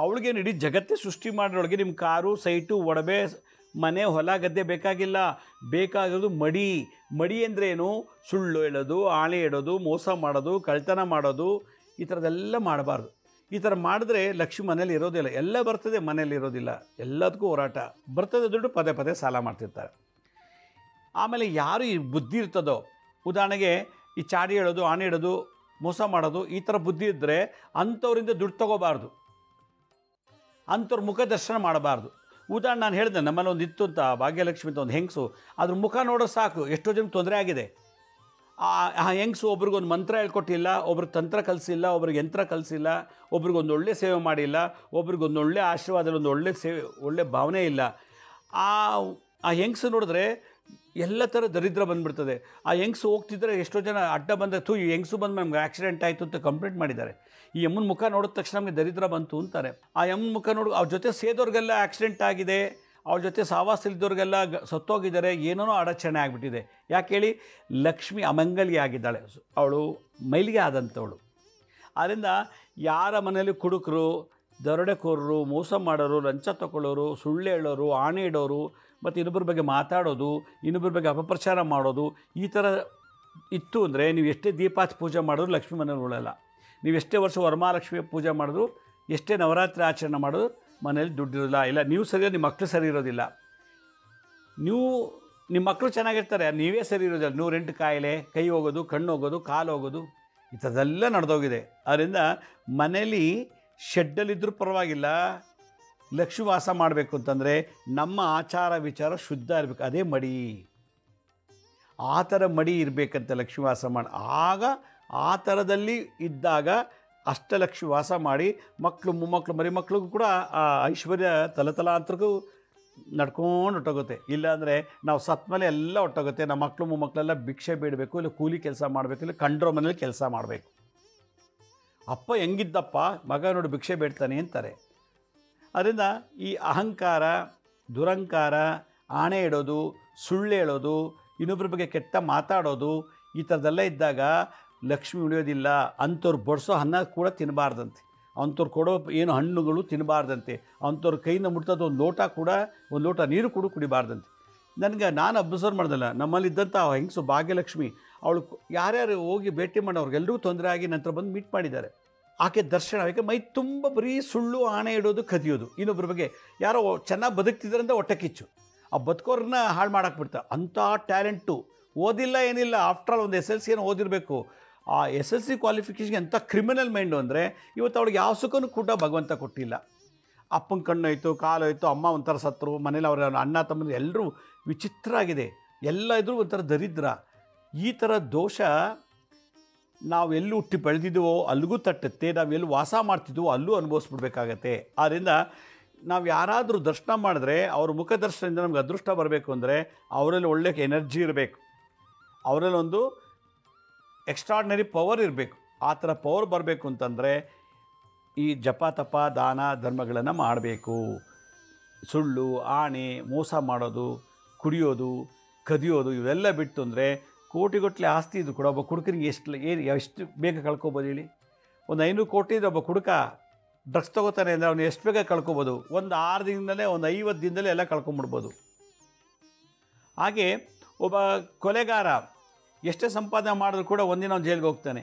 ಅವಳಿಗೇನು ಇಡೀ ಜಗತ್ತೇ ಸೃಷ್ಟಿ ಮಾಡಿರೋಳಿಗೆ ನಿಮ್ಮ ಕಾರು, ಸೈಟು, ಒಡವೆ, ಮನೆ, ಹೊಲ, ಗದ್ದೆ ಬೇಕಾಗಿಲ್ಲ. ಬೇಕಾಗಿರೋದು ಮಡಿ. ಮಡಿ ಅಂದ್ರೇನು? ಸುಳ್ಳು ಹೇಳೋದು, ಆಣೆ ಇಡೋದು, ಮೋಸ ಮಾಡೋದು, ಕಳ್ತನ ಮಾಡೋದು, ಈ ಥರದ್ದೆಲ್ಲ ಮಾಡಬಾರ್ದು. ಈ ಥರ ಮಾಡಿದ್ರೆ ಲಕ್ಷ್ಮಿ ಮನೇಲಿ ಇರೋದಿಲ್ಲ. ಎಲ್ಲ ಬರ್ತದೆ, ಮನೇಲಿ ಇರೋದಿಲ್ಲ. ಎಲ್ಲದಕ್ಕೂ ಹೋರಾಟ ಬರ್ತದೆ, ದುಡ್ಡು ಪದೇ ಪದೇ ಸಾಲ ಮಾಡ್ತಿರ್ತಾರೆ. ಆಮೇಲೆ ಯಾರು ಈ ಬುದ್ಧಿ ಇರ್ತದೋ, ಉದಾಹರಣೆಗೆ ಈ ಚಾಡಿ ಹೇಳೋದು, ಆಣೆ ಇಡೋದು, ಮೋಸ ಮಾಡೋದು, ಈ ಥರ ಬುದ್ಧಿ ಇದ್ದರೆ ಅಂಥವ್ರಿಂದ ದುಡ್ಡು ತೊಗೋಬಾರ್ದು, ಅಂಥವ್ರ ಮುಖ ದರ್ಶನ ಮಾಡಬಾರ್ದು. ಉದಾಹರಣೆ ನಾನು ಹೇಳಿದೆ, ನಮ್ಮಲ್ಲಿ ಒಂದು ಇತ್ತು ಅಂತ, ಭಾಗ್ಯಲಕ್ಷ್ಮಿ ಅಂತ ಒಂದು ಹೆಂಗಸು, ಅದ್ರ ಮುಖ ನೋಡೋ ಸಾಕು ಎಷ್ಟೋ ಜನಕ್ಕೆ ತೊಂದರೆ ಆಗಿದೆ. ಆ ಹೆಂಗಸು ಒಬ್ರಿಗೊಂದು ಮಂತ್ರ ಹೇಳ್ಕೊಟ್ಟಿಲ್ಲ, ಒಬ್ರಿಗೆ ತಂತ್ರ ಕಲಿಸಿಲ್ಲ, ಒಬ್ರಿಗೆ ಯಂತ್ರ ಕಲಿಸಿಲ್ಲ, ಒಬ್ರಿಗೊಂದು ಒಳ್ಳೆ ಸೇವೆ ಮಾಡಿಲ್ಲ, ಒಬ್ರಿಗೊಂದು ಒಳ್ಳೆ ಆಶೀರ್ವಾದದಲ್ಲಿ ಒಂದು ಒಳ್ಳೆ ಭಾವನೆ ಇಲ್ಲ. ಆ ಹೆಂಗಸು ನೋಡಿದ್ರೆ ಎಲ್ಲ ಥರ ದರಿದ್ರ ಬಂದುಬಿಡ್ತದೆ. ಆ ಹೆಂಗಸು ಹೋಗ್ತಿದ್ರೆ ಎಷ್ಟೋ ಜನ ಅಡ್ಡ ಬಂದರೆ, ಈ ಹೆಂಗಸು ಬಂದು ನಮ್ಗೆ ಆಕ್ಸಿಡೆಂಟ್ ಆಯಿತು ಅಂತ ಕಂಪ್ಲೇಂಟ್ ಮಾಡಿದ್ದಾರೆ. ಈ ಯಮ್ಮನ ಮುಖ ನೋಡಿದ ತಕ್ಷಣ ನಮಗೆ ದರಿದ್ರ ಬಂತು ಅಂತಾರೆ. ಆ ಯಮ್ಮನ ಮುಖ ನೋಡಿ ಅವ್ರ ಜೊತೆ ಸೇದೋರಿಗೆಲ್ಲ ಆಕ್ಸಿಡೆಂಟ್ ಆಗಿದೆ, ಅವ್ರ ಜೊತೆ ಸಹವಾಸ ಇಲ್ದವ್ರಿಗೆಲ್ಲ ಸತ್ತೋಗಿದ್ದಾರೆ, ಏನೇನೋ ಅಡಚಣೆ ಆಗಿಬಿಟ್ಟಿದೆ. ಯಾಕೆ ಹೇಳಿ? ಲಕ್ಷ್ಮಿ ಅಮಂಗಲ್ಯ ಆಗಿದ್ದಾಳೆ, ಅವಳು ಮೈಲಿಗೆ ಆದಂಥವಳು. ಆದ್ದರಿಂದ ಯಾರ ಮನೆಯಲ್ಲಿ ಕುಡುಕರು, ದರೋಡೆಕೋರರು, ಮೋಸ ಮಾಡೋರು, ಲಂಚ ತಗೊಳ್ಳೋರು, ಸುಳ್ಳು ಹೇಳೋರು, ಆಣೆ ಇಡೋರು, ಮತ್ತು ಇನ್ನೊಬ್ಬರ ಬಗ್ಗೆ ಮಾತಾಡೋದು, ಇನ್ನೊಬ್ಬರ ಬಗ್ಗೆ ಅಪಪ್ರಚಾರ ಮಾಡೋದು, ಈ ಥರ ಇತ್ತು ಅಂದರೆ ನೀವು ಎಷ್ಟೇ ದೀಪಾತ್ ಪೂಜೆ ಮಾಡಿದ್ರು ಲಕ್ಷ್ಮೀ ಮನೇಲಿ ಉಳಲ್ಲ. ನೀವು ಎಷ್ಟೇ ವರ್ಷ ವರಮಹಾಲಕ್ಷ್ಮಿ ಪೂಜೆ ಮಾಡಿದ್ರು, ಎಷ್ಟೇ ನವರಾತ್ರಿ ಆಚರಣೆ ಮಾಡೋದು ಮನೇಲಿ ದುಡ್ಡಿರೋಲ್ಲ. ಇಲ್ಲ ನೀವು ಸರಿ, ನಿಮ್ಮ ಮಕ್ಕಳು ಸರಿ ಇರೋದಿಲ್ಲ. ನಿಮ್ಮ ಮಕ್ಕಳು ಚೆನ್ನಾಗಿರ್ತಾರೆ, ನೀವೇ ಸರಿ ಇರೋದಿಲ್ಲ. 108 ಕಾಯಿಲೆ, ಕೈ ಹೋಗೋದು, ಕಣ್ಣು ಹೋಗೋದು, ಕಾಲು ಹೋಗೋದು, ಈ ಥರದ್ದೆಲ್ಲ ನಡೆದೋಗಿದೆ. ಆದ್ದರಿಂದ ಮನೇಲಿ ಶೆಡ್ಡಲ್ಲಿದ್ದರೂ ಪರವಾಗಿಲ್ಲ, ಲಕ್ಷ್ಮಿ ವಾಸ ಮಾಡಬೇಕು ಅಂತಂದರೆ ನಮ್ಮ ಆಚಾರ ವಿಚಾರ ಶುದ್ಧ ಇರಬೇಕು. ಅದೇ ಮಡಿ. ಆ ಥರ ಮಡಿ ಇರಬೇಕಂತ ಲಕ್ಷ್ಮಿ ವಾಸ ಮಾಡಿ. ಆಗ ಆ ಥರದಲ್ಲಿ ಇದ್ದಾಗ ಅಷ್ಟಲಕ್ಷ್ಮಿ ವಾಸ ಮಾಡಿ ಮಕ್ಕಳು, ಮೊಮ್ಮಕ್ಕಳು, ಮರಿಮಕ್ಳಿಗೂ ಕೂಡ ಆ ಐಶ್ವರ್ಯ ತಲತಲಾಂತರಿಗೂ ನಡ್ಕೊಂಡು ಹೊಟ್ಟೋಗುತ್ತೆ. ಇಲ್ಲಾಂದರೆ ನಾವು ಸತ್ತ ಮೇಲೆ ಎಲ್ಲ ಹೊಟ್ಟೋಗುತ್ತೆ. ನಮ್ಮ ಮಕ್ಕಳು ಮೊಮ್ಮಕ್ಕಳೆಲ್ಲ ಭಿಕ್ಷೆ ಬೇಡಬೇಕು, ಇಲ್ಲ ಕೂಲಿ ಕೆಲಸ ಮಾಡಬೇಕು, ಇಲ್ಲ ಕಂಡ್ರೋ ಮನೇಲಿ ಕೆಲಸ ಮಾಡಬೇಕು. ಅಪ್ಪ ಹೆಂಗಿದ್ದಪ್ಪ, ಮಗ ನೋಡಿ ಭಿಕ್ಷೆ ಬೇಡ್ತಾನೆ ಅಂತಾರೆ. ಅದರಿಂದ ಈ ಅಹಂಕಾರ, ದುರಂಕಾರ, ಆಣೆ ಇಡೋದು, ಸುಳ್ಳು ಹೇಳೋದು, ಇನ್ನೊಬ್ಬರ ಬಗ್ಗೆ ಕೆಟ್ಟ ಮಾತಾಡೋದು, ಈ ಥರದ್ದೆಲ್ಲ ಇದ್ದಾಗ ಲಕ್ಷ್ಮಿ ಉಳಿಯೋದಿಲ್ಲ. ಅಂಥವ್ರು ಬಡಿಸೋ ಅನ್ನ ಕೂಡ ತಿನ್ನಬಾರ್ದಂತೆ, ಅಂಥವ್ರು ಕೊಡೋ ಏನು ಹಣ್ಣುಗಳು ತಿನ್ನಬಾರ್ದಂತೆ, ಅಂಥವ್ರ ಕೈಯಿಂದ ಮುಟ್ತದ ಒಂದು ಲೋಟ ನೀರು ಕೂಡ ಕುಡಿಬಾರ್ದಂತೆ. ನಾನು ಅಬ್ಸರ್ವ್ ಮಾಡ್ದಲ್ಲ, ನಮ್ಮಲ್ಲಿದ್ದಂಥ ಹೆಂಗಸು ಭಾಗ್ಯಲಕ್ಷ್ಮಿ, ಅವಳು ಯಾರ್ಯಾರು ಹೋಗಿ ಭೇಟಿ ಮಾಡೋರಿಗೆಲ್ಲರೂ ತೊಂದರೆ ಆಗಿ ನಂತರ ಬಂದು ಮೀಟ್ ಮಾಡಿದ್ದಾರೆ. ಆಕೆ ದರ್ಶನ, ಯಾಕೆ ಮೈ ತುಂಬ ಬರೀ ಸುಳ್ಳು, ಆಣೆ ಇಡೋದು, ಕದಿಯೋದು, ಇನ್ನೊಬ್ಬರ ಬಗ್ಗೆ ಯಾರೋ ಚೆನ್ನಾಗಿ ಬದುಕ್ತಿದ್ದಾರಂತ ಹೊಟ್ಟೆ ಕಿಚ್ಚು, ಆ ಬದುಕೋರನ್ನ ಹಾಳು ಮಾಡಾಕ್ಬಿಡ್ತಾರೆ. ಅಂಥ ಟ್ಯಾಲೆಂಟು, ಓದಿಲ್ಲ ಏನಿಲ್ಲ, ಆಫ್ಟರ್ ಆಲ್ ಒಂದು SLC ಏನೋ ಓದಿರಬೇಕು. ಆ SLC ಕ್ವಾಲಿಫಿಕೇಷನ್ಗೆ ಎಂಥ ಕ್ರಿಮಿನಲ್ ಮೈಂಡು ಅಂದರೆ ಇವತ್ತು ಅವಳಿಗೆ ಯಾವ ಸುಖನೂ ಕೂಡ ಭಗವಂತ ಕೊಟ್ಟಿಲ್ಲ. ಅಪ್ಪನ ಕಣ್ಣೋಯ್ತು, ಕಾಲೋಯ್ತು, ಅಮ್ಮ ಒಂಥರ ಸತ್ತರು, ಮನೇಲಿ ಅವರ ಅಣ್ಣ ತಮ್ಮಂದು ಎಲ್ಲರೂ ವಿಚಿತ್ರ ಆಗಿದೆ, ಎಲ್ಲ ಇದ್ರೂ ಒಂಥರ ದರಿದ್ರ. ಈ ಥರ ದೋಷ ನಾವು ಎಲ್ಲಿ ಹುಟ್ಟಿ ಬೆಳೆದಿದ್ದೀವೋ ಅಲ್ಲಿಗೂ ತಟ್ಟುತ್ತೆ, ನಾವು ಎಲ್ಲಿ ವಾಸ ಮಾಡ್ತಿದ್ದೀವೋ ಅಲ್ಲೂ ಅನುಭವಿಸ್ಬಿಡ್ಬೇಕಾಗತ್ತೆ. ಆದ್ದರಿಂದ ನಾವು ಯಾರಾದರೂ ದರ್ಶನ ಮಾಡಿದ್ರೆ ಅವ್ರ ಮುಖ ದರ್ಶನದಿಂದ ನಮ್ಗೆ ಅದೃಷ್ಟ ಬರಬೇಕು ಅಂದರೆ ಅವರಲ್ಲಿ ಒಳ್ಳೆ ಎನರ್ಜಿ ಇರಬೇಕು, ಅವರಲ್ಲಿ ಒಂದು ಎಕ್ಸ್ಟ್ರಾರ್ಡಿನರಿ ಪವರ್ ಇರಬೇಕು. ಆ ಥರ ಪವರ್ ಬರಬೇಕು ಅಂತಂದರೆ ಈ ಜಪ, ತಪ, ದಾನ, ಧರ್ಮಗಳನ್ನು ಮಾಡಬೇಕು. ಸುಳ್ಳು, ಆಣೆ, ಮೋಸ ಮಾಡೋದು, ಕುಡಿಯೋದು, ಕದಿಯೋದು ಇವೆಲ್ಲ ಬಿಟ್ಟು ಅಂದರೆ ಕೋಟಿಗಟ್ಟಲೆ ಆಸ್ತಿ ಇದು ಕೂಡ ಒಬ್ಬ ಕುಡುಕನಿಗೆ ಎಷ್ಟು ಬೇಗ ಕಳ್ಕೊಬೋದು ಹೇಳಿ. ಒಂದು 500 ಕೋಟಿ ಇದ್ರೆ ಒಬ್ಬ ಕುಡುಕ ಡ್ರಗ್ಸ್ ತೊಗೋತಾನೆ ಅಂದರೆ ಅವನು ಎಷ್ಟು ಬೇಗ ಕಳ್ಕೊಬೋದು? ಒಂದು 6 ದಿನದಲ್ಲೇ, ಒಂದು 50 ದಿನದಲ್ಲೇ ಎಲ್ಲ ಕಳ್ಕೊಂಬಿಡ್ಬೋದು. ಹಾಗೆ ಒಬ್ಬ ಕೊಲೆಗಾರ ಎಷ್ಟೇ ಸಂಪಾದನೆ ಮಾಡಿದ್ರು ಕೂಡ ಒಂದಿನ ಅವ್ನು ಜೈಲಿಗೆ ಹೋಗ್ತಾನೆ.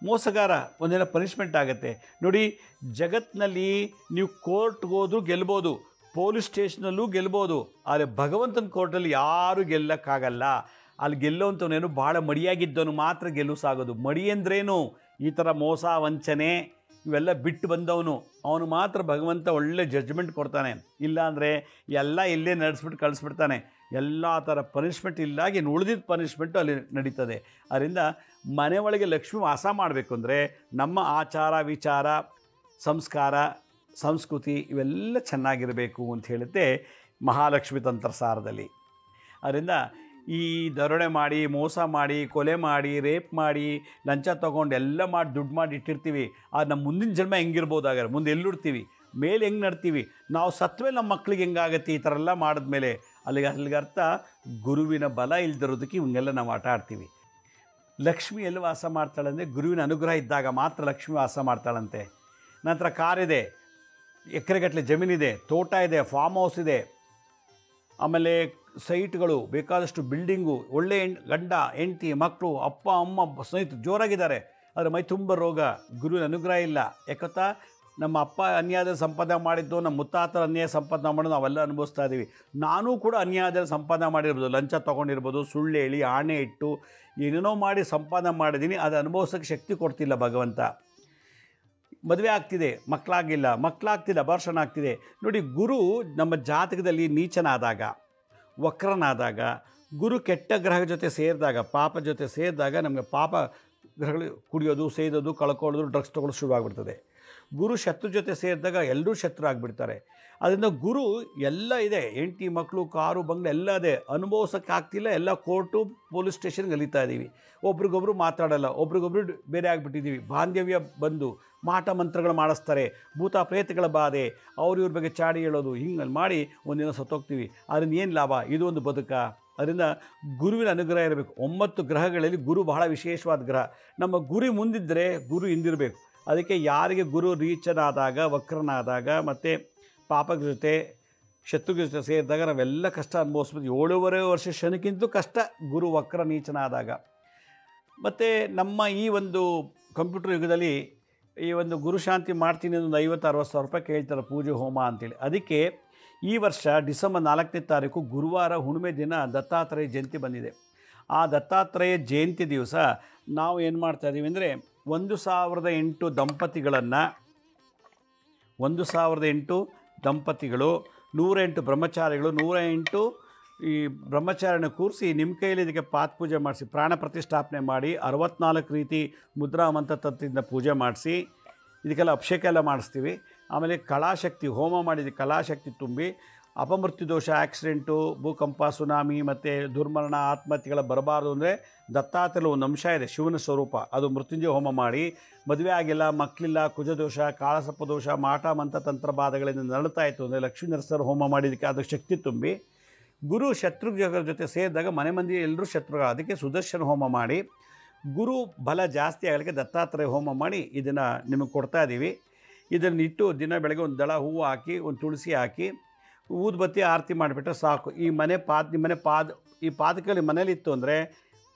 ಮೋಸಗಾರ ಒಂದಿನ ಪನಿಷ್ಮೆಂಟ್ ಆಗುತ್ತೆ. ನೋಡಿ, ಜಗತ್ತಿನಲ್ಲಿ ನೀವು ಕೋರ್ಟ್ಗೆ ಹೋದ್ರೂ ಗೆಲ್ಬೋದು, ಪೊಲೀಸ್ ಸ್ಟೇಷನಲ್ಲೂ ಗೆಲ್ಬೋದು, ಆದರೆ ಭಗವಂತನ ಕೋರ್ಟಲ್ಲಿ ಯಾರೂ ಗೆಲ್ಲಕ್ಕಾಗಲ್ಲ. ಅಲ್ಲಿ ಗೆಲ್ಲುವಂಥವನೇನು ಭಾಳ ಮಡಿಯಾಗಿದ್ದವನು ಮಾತ್ರ ಗೆಲ್ಲು ಸಾಗೋದು. ಮಡಿ ಅಂದ್ರೇನು? ಈ ಥರ ಮೋಸ ವಂಚನೆ ಇವೆಲ್ಲ ಬಿಟ್ಟು ಬಂದವನು, ಅವನು ಮಾತ್ರ ಭಗವಂತ ಒಳ್ಳೆ ಜಡ್ಜ್ಮೆಂಟ್ ಕೊಡ್ತಾನೆ. ಇಲ್ಲಾಂದರೆ ಎಲ್ಲ ಇಲ್ಲೇ ನಡೆಸ್ಬಿಟ್ಟು ಕಳಿಸ್ಬಿಡ್ತಾನೆ. ಎಲ್ಲ ಥರ ಪನಿಷ್ಮೆಂಟ್ ಇಲ್ಲಾಗಿ ಉಳಿದಿದ್ದ ಪನಿಷ್ಮೆಂಟು ಅಲ್ಲಿ ನಡೀತದೆ. ಅದರಿಂದ ಮನೆ ಒಳಗೆ ಲಕ್ಷ್ಮಿ ವಾಸ ಮಾಡಬೇಕು ಅಂದರೆ ನಮ್ಮ ಆಚಾರ ವಿಚಾರ ಸಂಸ್ಕಾರ ಸಂಸ್ಕೃತಿ ಇವೆಲ್ಲ ಚೆನ್ನಾಗಿರಬೇಕು ಅಂತ ಹೇಳುತ್ತೆ ಮಹಾಲಕ್ಷ್ಮಿ ತಂತ್ರಸಾರದಲ್ಲಿ. ಅದರಿಂದ ಈ ದರೋಡೆ ಮಾಡಿ, ಮೋಸ ಮಾಡಿ, ಕೊಲೆ ಮಾಡಿ, ರೇಪ್ ಮಾಡಿ, ಲಂಚ ತೊಗೊಂಡು ಎಲ್ಲ ಮಾಡಿ ದುಡ್ಡು ಮಾಡಿ ಇಟ್ಟಿರ್ತೀವಿ. ಅದು ನಮ್ಮ ಮುಂದಿನ ಜನ್ಮ ಹೆಂಗಿರ್ಬೋದಾಗಾರೆ, ಮುಂದೆ ಎಲ್ಲಿಡ್ತೀವಿ, ಮೇಲೆ ಹೆಂಗೆ ನಡ್ತೀವಿ, ನಾವು ಸತ್ಮೇಲೆ ನಮ್ಮ ಮಕ್ಳಿಗೆ ಹೆಂಗಾಗತ್ತೆ ಈ ಥರ ಎಲ್ಲ ಮಾಡಿದ್ಮೇಲೆ, ಅಲ್ಲಿಗೆ ಅರ್ಥ ಗುರುವಿನ ಬಲ ಇಲ್ದಿರೋದಕ್ಕೆ ಇವಂಗೆಲ್ಲ ನಾವು ಆಟ ಆಡ್ತೀವಿ. ಲಕ್ಷ್ಮಿ ಎಲ್ಲಿ ವಾಸ ಮಾಡ್ತಾಳೆ ಅಂದರೆ ಗುರುವಿನ ಅನುಗ್ರಹ ಇದ್ದಾಗ ಮಾತ್ರ ಲಕ್ಷ್ಮಿ ವಾಸ ಮಾಡ್ತಾಳಂತೆ. ನಂತರ ಕಾರಿದೆ, ಎಕರೆಗಟ್ಟಲೆ ಜಮೀನಿದೆ, ತೋಟ ಇದೆ, ಫಾರ್ಮ್ ಹೌಸ್ ಇದೆ, ಆಮೇಲೆ ಸೈಟ್ಗಳು, ಬೇಕಾದಷ್ಟು ಬಿಲ್ಡಿಂಗು, ಒಳ್ಳೆ ಗಂಡ ಹೆಂಡತಿ ಮಕ್ಕಳು, ಅಪ್ಪ ಅಮ್ಮ ಸ್ನೇಹಿತರು ಜೋರಾಗಿದ್ದಾರೆ. ಆದರೆ ಮೈ ತುಂಬ ರೋಗ, ಗುರುವಿನ ಅನುಗ್ರಹ ಇಲ್ಲ. ಯಾಕತ್ತಾ ನಮ್ಮ ಅಪ್ಪ ಅನ್ಯಾಯದಲ್ಲಿ ಸಂಪಾದನೆ ಮಾಡಿದ್ದು, ನಮ್ಮ ಮುತ್ತಾತರ ಅನ್ಯಾಯ ಸಂಪಾದನೆ ಮಾಡೋದು ನಾವೆಲ್ಲ ಅನುಭವಿಸ್ತಾ ಇದ್ದೀವಿ. ನಾನೂ ಕೂಡ ಅನ್ಯಾಯದಲ್ಲಿ ಸಂಪಾದನೆ ಮಾಡಿರ್ಬೋದು, ಲಂಚ ತೊಗೊಂಡಿರ್ಬೋದು, ಸುಳ್ಳು ಹೇಳಿ ಆಣೆ ಇಟ್ಟು ಏನೇನೋ ಮಾಡಿ ಸಂಪಾದನೆ ಮಾಡಿದ್ದೀನಿ. ಅದು ಅನುಭವಿಸೋಕ್ಕೆ ಶಕ್ತಿ ಕೊಡ್ತಿಲ್ಲ ಭಗವಂತ. ಮದುವೆ ಆಗ್ತಿದೆ, ಮಕ್ಕಳಾಗ್ತಿಲ್ಲ, ಅಬಾರ್ಷನ್ ಆಗ್ತಿದೆ. ನೋಡಿ, ಗುರು ನಮ್ಮ ಜಾತಕದಲ್ಲಿ ನೀಚನಾದಾಗ, ವಕ್ರನಾದಾಗ, ಗುರು ಕೆಟ್ಟ ಗ್ರಹ ಜೊತೆ ಸೇರಿದಾಗ, ಪಾಪ ಜೊತೆ ಸೇರಿದಾಗ ನಮಗೆ ಪಾಪ ಗ್ರಹಗಳು ಕುಡಿಯೋದು, ಸೇದೋದು, ಕಳ್ಕೊಳ್ಳೋದು, ಡ್ರಗ್ಸ್ ತೊಗೊಳ್ಳೋದು ಶುರುವಾಗ್ಬಿಡ್ತದೆ. ಗುರು ಶತ್ರು ಜೊತೆ ಸೇರಿದಾಗ ಎಲ್ಲರೂ ಶತ್ರು ಆಗಿಬಿಡ್ತಾರೆ. ಅದರಿಂದ ಗುರು ಎಲ್ಲ ಇದೆ, ಹೆಂಡತಿ ಮಕ್ಕಳು ಕಾರು ಬಂಗ್ಲೆ ಎಲ್ಲ ಇದೆ, ಅನುಭವಿಸೋಕ್ಕೆ ಆಗ್ತಿಲ್ಲ. ಎಲ್ಲ ಕೋರ್ಟು ಪೊಲೀಸ್ ಸ್ಟೇಷನ್ಗೆ ಅಲಿತಾ ಇದ್ದೀವಿ. ಒಬ್ರಿಗೊಬ್ರು ಮಾತಾಡಲ್ಲ, ಒಬ್ರಿಗೊಬ್ರು ಬೇರೆ ಆಗಿಬಿಟ್ಟಿದ್ದೀವಿ. ಬಾಂಧವ್ಯ ಬಂದು ಮಾಟ ಮಂತ್ರಗಳು ಮಾಡಿಸ್ತಾರೆ, ಭೂತ ಪ್ರೇತಗಳ ಬಾಧೆ, ಇವ್ರ ಬಗ್ಗೆ ಚಾಡಿ ಹೇಳೋದು, ಹಿಂಗೆ ಮಾಡಿ ಒಂದಿನ ಸತ್ತೋಗ್ತೀವಿ. ಅದರಿಂದ ಏನು ಲಾಭ? ಇದು ಒಂದು ಬದುಕ. ಅದರಿಂದ ಗುರುವಿನ ಅನುಗ್ರಹ ಇರಬೇಕು. 9 ಗ್ರಹಗಳಲ್ಲಿ ಗುರು ಬಹಳ ವಿಶೇಷವಾದ ಗ್ರಹ. ನಮ್ಮ ಗುರಿ ಮುಂದಿದ್ದರೆ ಗುರು ಹಿಂದಿರಬೇಕು. ಅದಕ್ಕೆ ಯಾರಿಗೆ ಗುರು ರೀಚನಾದಾಗ, ವಕ್ರನಾದಾಗ ಮತ್ತು ಪಾಪದ ಜೊತೆ ಶತ್ರುಗಳ ಜೊತೆ ಸೇರಿದಾಗ ನಾವೆಲ್ಲ ಕಷ್ಟ ಅನುಭವಿಸ್ಬೋದು. 7.5 ವರ್ಷ ಶನಿಗಿಂತಲೂ ಕಷ್ಟ ಗುರು ವಕ್ರ ನೀಚನಾದಾಗ. ಮತ್ತು ನಮ್ಮ ಈ ಒಂದು ಕಂಪ್ಯೂಟರ್ ಯುಗದಲ್ಲಿ ಈ ಒಂದು ಗುರುಶಾಂತಿ ಮಾಡ್ತೀನಿ ಒಂದು 50-60 ಸಾವಿರ ರೂಪಾಯಿ ಕೇಳ್ತಾರೆ ಪೂಜೆ ಹೋಮ ಅಂತೇಳಿ. ಅದಕ್ಕೆ ಈ ವರ್ಷ ಡಿಸೆಂಬರ್ 4ನೇ ತಾರೀಕು ಗುರುವಾರ ಹುಣ್ಣಿಮೆ ದಿನ ದತ್ತಾತ್ರೇಯ ಜಯಂತಿ ಬಂದಿದೆ. ಆ ದತ್ತಾತ್ರೇಯ ಜಯಂತಿ ದಿವಸ ನಾವು ಏನು ಮಾಡ್ತಾಯಿದ್ದೀವಿ ಅಂದರೆ 1008 ದಂಪತಿಗಳನ್ನು 1008 ದಂಪತಿಗಳು 108 ಬ್ರಹ್ಮಚಾರಿಗಳು 108 ಈ ಬ್ರಹ್ಮಚಾರಿನ ಕೂರಿಸಿ ನಿಮ್ಮ ಕೈಯಲ್ಲಿ ಇದಕ್ಕೆ ಪಾತ್ಪೂಜೆ ಮಾಡಿಸಿ, ಪ್ರಾಣ ಪ್ರತಿಷ್ಠಾಪನೆ ಮಾಡಿ, 64 ರೀತಿ ಮುದ್ರಾ ಮಂತ್ರ ತಂತ್ರದಿಂದ ಪೂಜೆ ಮಾಡಿಸಿ, ಇದಕ್ಕೆಲ್ಲ ಅಭಿಷೇಕ ಎಲ್ಲ ಮಾಡಿಸ್ತೀವಿ. ಆಮೇಲೆ ಕಲಾಶಕ್ತಿ ಹೋಮ ಮಾಡಿದ ಕಲಾಶಕ್ತಿ ತುಂಬಿ, ಅಪಮೃತ್ಯು ದೋಷ, ಆಕ್ಸಿಡೆಂಟು, ಭೂಕಂಪ, ಸುನಾಮಿ ಮತ್ತು ದುರ್ಮರಣ, ಆತ್ಮಹತ್ಯೆಗಳ ಬರಬಾರ್ದು ಅಂದರೆ ದತ್ತಾತ್ರೇಯ ಒಂದು ಅಂಶ ಇದೆ, ಶಿವನ ಸ್ವರೂಪ, ಅದು ಮೃತ್ಯುಂಜಯ ಹೋಮ ಮಾಡಿ, ಮದುವೆ ಆಗಿಲ್ಲ, ಮಕ್ಕಳಿಲ್ಲ, ಕುಜದೋಷ, ಕಾಳಸರ್ಪ ದೋಷ, ಮಾಟ ಮಂತ್ರ ತಂತ್ರ ಬಾಧೆಗಳಿಂದ ನರಳ್ತಾ ಇತ್ತು ಅಂದರೆ ಲಕ್ಷ್ಮೀ ನರಸರ ಹೋಮ ಮಾಡಿದ್ದಕ್ಕೆ ಅದಕ್ಕೆ ಶಕ್ತಿ ತುಂಬಿ, ಗುರು ಶತ್ರುಗಳ ಜೊತೆ ಸೇರಿದಾಗ ಮನೆ ಮಂದಿ ಎಲ್ಲರೂ ಶತ್ರುಗಳು, ಅದಕ್ಕೆ ಸುದರ್ಶನ ಹೋಮ ಮಾಡಿ, ಗುರು ಬಲ ಜಾಸ್ತಿ ಆಗಲಿಕ್ಕೆ ದತ್ತಾತ್ರೇಯ ಹೋಮ ಮಾಡಿ ಇದನ್ನು ನಿಮಗೆ ಕೊಡ್ತಾ ಇದ್ದೀವಿ. ಇದನ್ನು ಇಟ್ಟು ದಿನ ಬೆಳಗ್ಗೆ ಒಂದು ದಳ ಹೂವು ಹಾಕಿ, ಒಂದು ತುಳಸಿ ಹಾಕಿ, ಊದುಬತ್ತಿ ಆರತಿ ಮಾಡಿಬಿಟ್ರೆ ಸಾಕು. ಈ ಪಾದಕಲ್ಲಿ ಮನೇಲಿತ್ತು ಅಂದರೆ